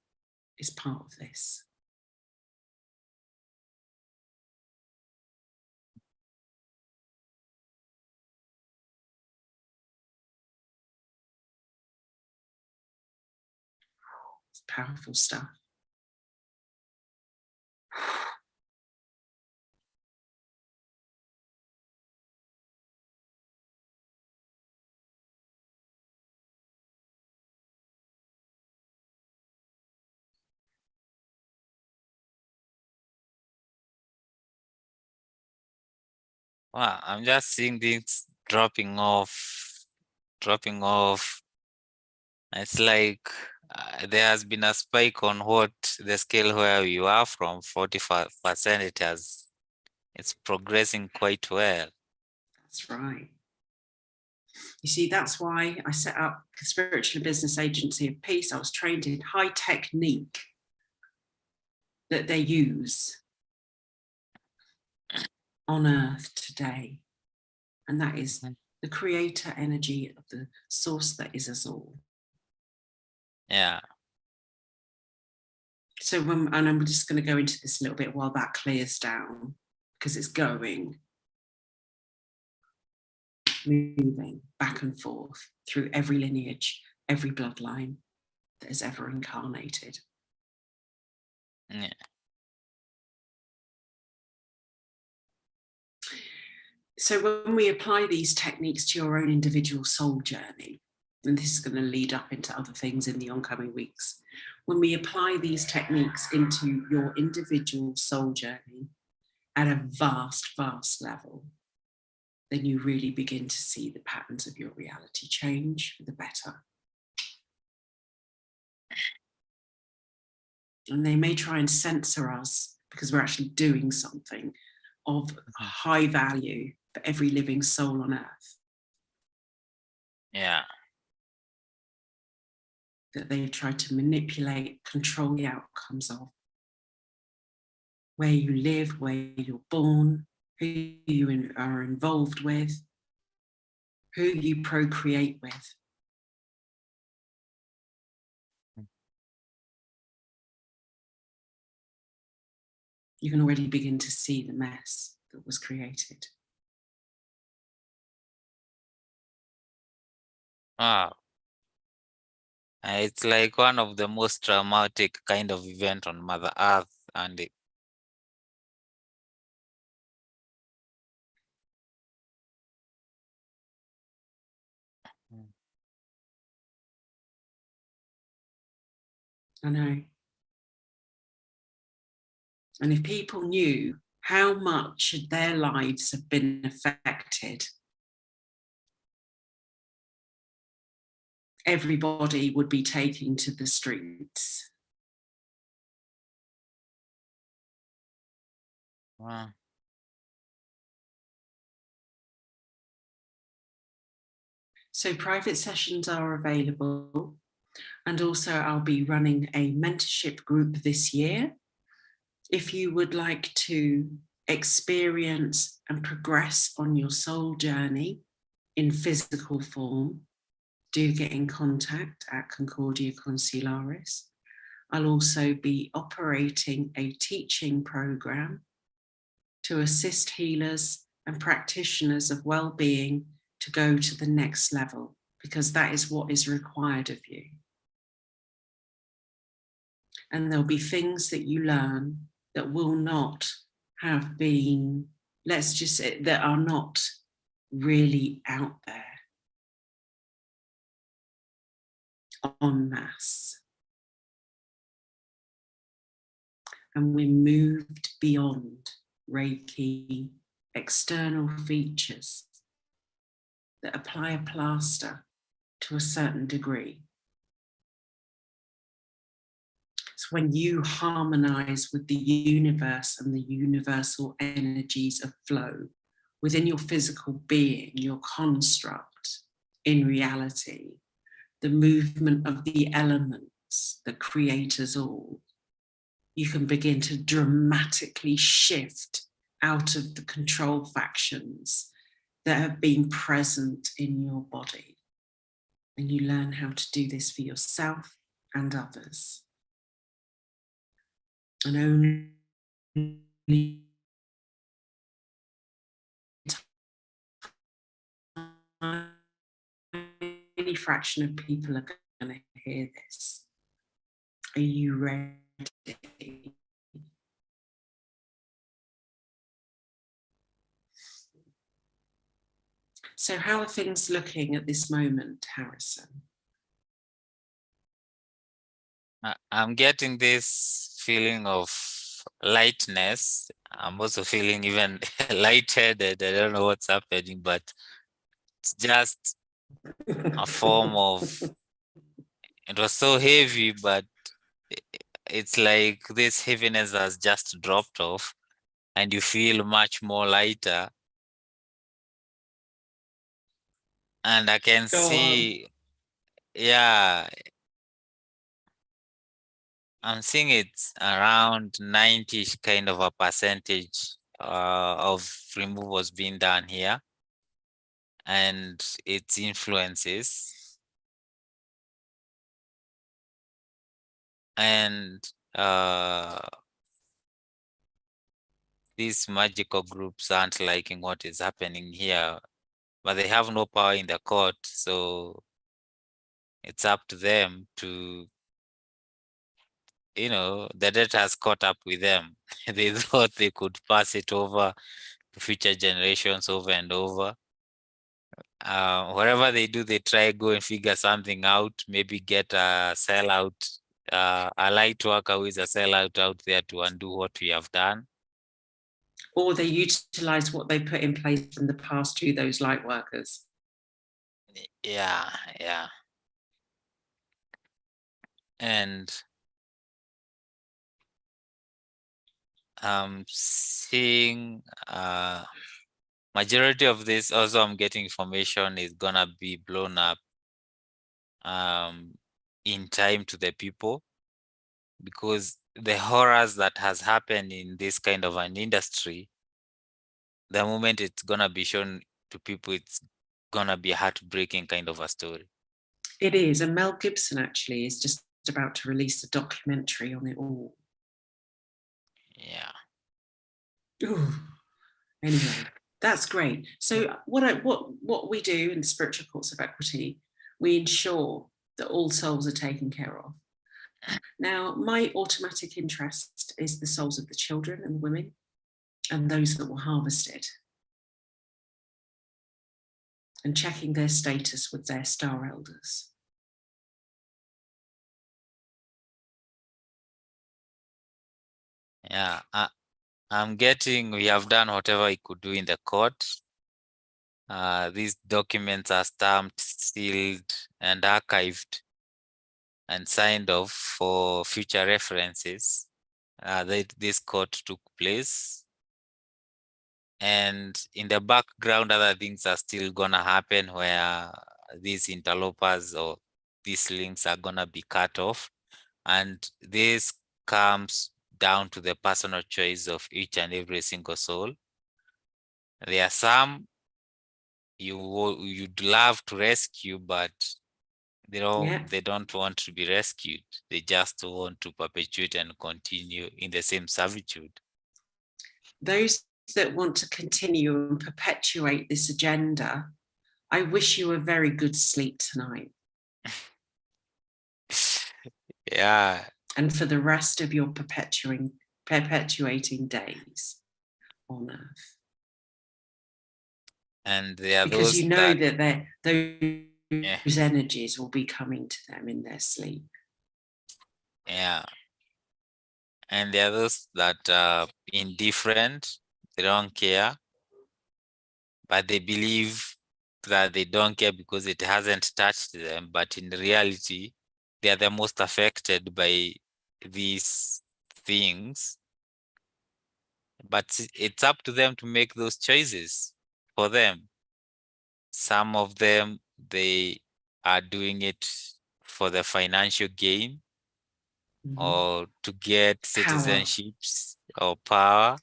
is part of this. It's powerful stuff. Wow, I'm just seeing things dropping off. It's like there has been a spike on what the scale where you are from 45%. It's progressing quite well. That's right. You see, that's why I set up the Spiritual Business Agency of Peace. I was trained in high technique that they use on Earth today. And that is the creator energy of the source that is us all. Yeah. So and I'm just going to go into this a little bit while that clears down, because it's moving back and forth through every lineage, every bloodline that has ever incarnated. Yeah. So when we apply these techniques to your own individual soul journey, and this is going to lead up into other things in the oncoming weeks, when we apply these techniques into your individual soul journey at a vast, vast level, then you really begin to see the patterns of your reality change for the better. And they may try and censor us because we're actually doing something of high value for every living soul on earth. Yeah. That they've tried to manipulate, control the outcomes of. Where you live, where you're born, who you are involved with, who you procreate with. You can already begin to see the mess that was created. Wow. It's like one of the most traumatic kind of event on Mother Earth, and I know. And if people knew how much their lives have been affected, everybody would be taking to the streets. wow. So private sessions are available. And also I'll be running a mentorship group this year. If you would like to experience and progress on your soul journey in physical form, do get in contact at Concordia Consularis. I'll also be operating a teaching program to assist healers and practitioners of well-being to go to the next level, because that is what is required of you. And there'll be things that you learn that will not have been, let's just say, that are not really out there en masse. And we moved beyond Reiki external features that apply a plaster to a certain degree. It's when you harmonize with the universe and the universal energies of flow within your physical being, your construct in reality, the movement of the elements that create us all, you can begin to dramatically shift out of the control factions that have been present in your body. And you learn how to do this for yourself and others. And only a tiny fraction of people are going to hear this. Are you ready? So how are things looking at this moment, Harrison? I'm getting this feeling of lightness. I'm also feeling even lightheaded. I don't know what's happening, but it's just a form of, it was so heavy, but it's like this heaviness has just dropped off and you feel much more lighter. And I can Go on. see, yeah, I'm seeing it's around 90 kind of a percentage of removals being done here and its influences. And these magical groups aren't liking what is happening here, but they have no power in the court, so it's up to them to, the debt has caught up with them. They thought they could pass it over to future generations over and over. Whatever they do, they try go and figure something out, maybe get a sellout, a light worker who is a sellout out there to undo what we have done. Or they utilize what they put in place in the past to those light workers. Yeah, yeah. And seeing majority of this also I'm getting information is gonna be blown up in time to the people, because the horrors that has happened in this kind of an industry, the moment it's gonna be shown to people, it's gonna be a heartbreaking kind of a story. It is, and Mel Gibson actually is just about to release a documentary on it all. Yeah. Ooh. Anyway, that's great. So what we do in the spiritual courts of equity, we ensure that all souls are taken care of. Now, my automatic interest is the souls of the children and the women and those that were harvested, and checking their status with their star elders. Yeah, we have done whatever we could do in the court. These documents are stamped, sealed, and archived and signed off for future references. This court took place. And in the background, other things are still gonna happen where these interlopers or these links are gonna be cut off. And this comes down to the personal choice of each and every single soul. There are some you'd love to rescue, but they don't want to be rescued. They just want to perpetuate and continue in the same servitude. Those that want to continue and perpetuate this agenda, I wish you a very good sleep tonight. Yeah. And for the rest of your perpetuating days on earth. And there are because those you know that yeah. those energies will be coming to them in their sleep. Yeah. And there are those that are indifferent, they don't care, but they believe that they don't care because it hasn't touched them. But in reality, they are the most affected by these things. But it's up to them to make those choices for them. Some of them, they are doing it for the financial gain, or to get citizenships or power.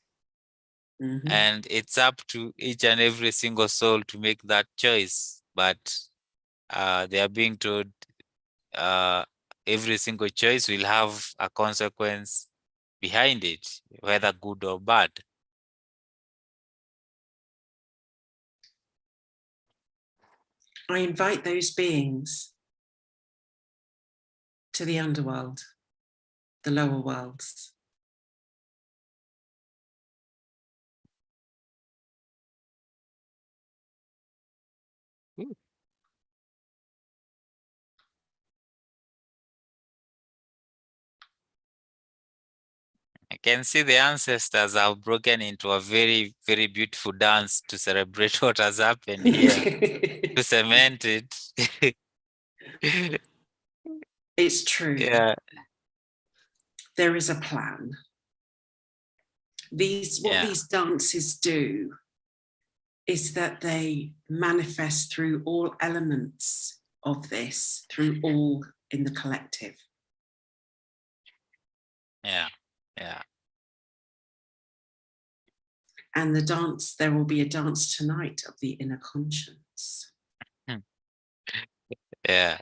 And it's up to each and every single soul to make that choice. But they are being told every single choice will have a consequence behind it, whether good or bad. I invite those beings to the underworld, the lower worlds. Ooh. I can see the ancestors have broken into a very, very beautiful dance to celebrate what has happened here, to cement it. It's true. Yeah. There is a plan. What these dances do is that they manifest through all elements of this, through all in the collective. Yeah. Yeah. And there will be a dance tonight of the inner conscience. Yeah.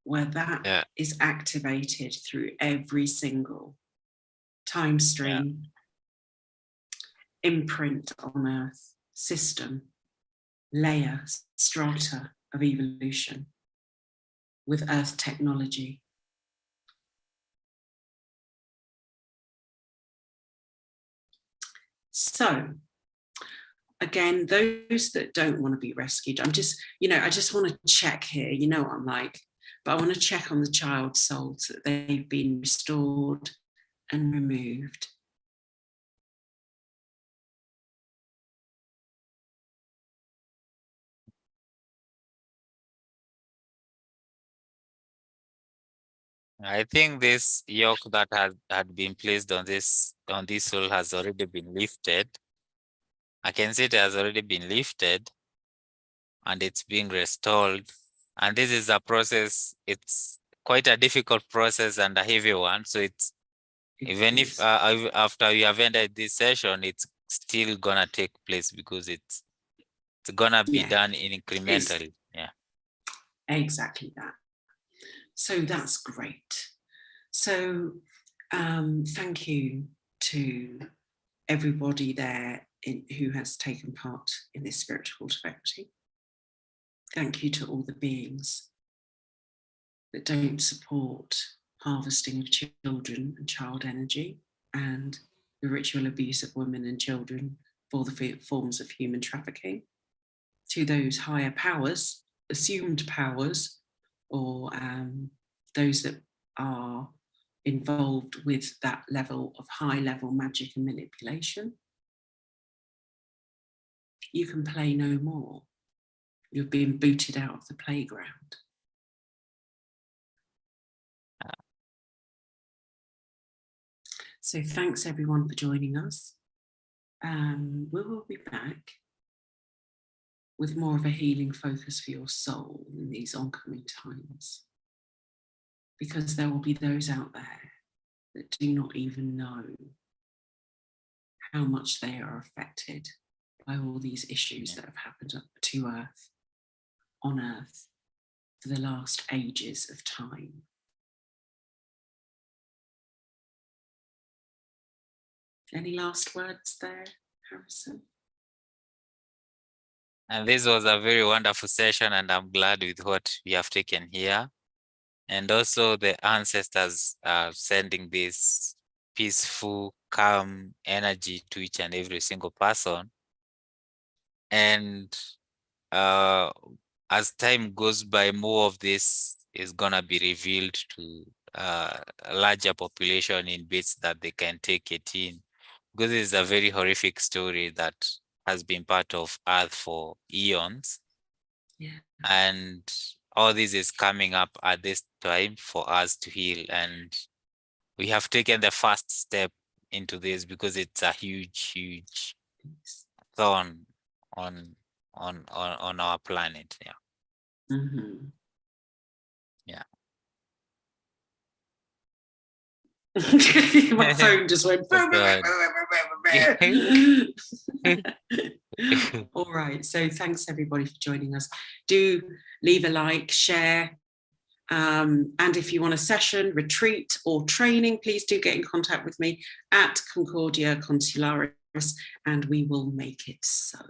Where that is activated through every single time stream, imprint on Earth, system, layer, strata of evolution with Earth technology. So, again, those that don't want to be rescued, I just want to check here, you know what I'm like, but I want to check on the child's souls that they've been restored and removed. I think this yoke that had been placed on this soul has already been lifted. I can see it has already been lifted and it's being restored. And this is a process, it's quite a difficult process and a heavy one. So even if after you have ended this session, it's still gonna take place because it's gonna be done incrementally. Yeah. Exactly that. So that's great. So thank you to everybody there who has taken part in this spiritual trajectory. Thank you to all the beings that don't support harvesting of children and child energy and the ritual abuse of women and children for the forms of human trafficking. To those higher powers, assumed powers, or those that are involved with that level of high level magic and manipulation. You can play no more. You've been booted out of the playground. So thanks everyone for joining us. We will be back with more of a healing focus for your soul in these oncoming times. Because there will be those out there that do not even know how much they are affected by all these issues that have happened to Earth, on Earth, for the last ages of time. Any last words there, Harrison? And this was a very wonderful session, and I'm glad with what we have taken here. And also the ancestors are sending this peaceful, calm energy to each and every single person. And as time goes by, more of this is gonna be revealed to a larger population in bits that they can take it in. Because it's a very horrific story that has been part of Earth for eons. Yeah. And all this is coming up at this time for us to heal. And we have taken the first step into this because it's a huge, huge thorn on our planet. Yeah. Mm-hmm. Yeah. My phone just went. All right. So thanks everybody for joining us. Do leave a like, share. And if you want a session, retreat, or training, please do get in contact with me at Concordia Consularis, and we will make it so.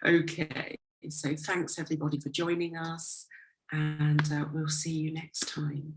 Okay. So thanks everybody for joining us, and we'll see you next time.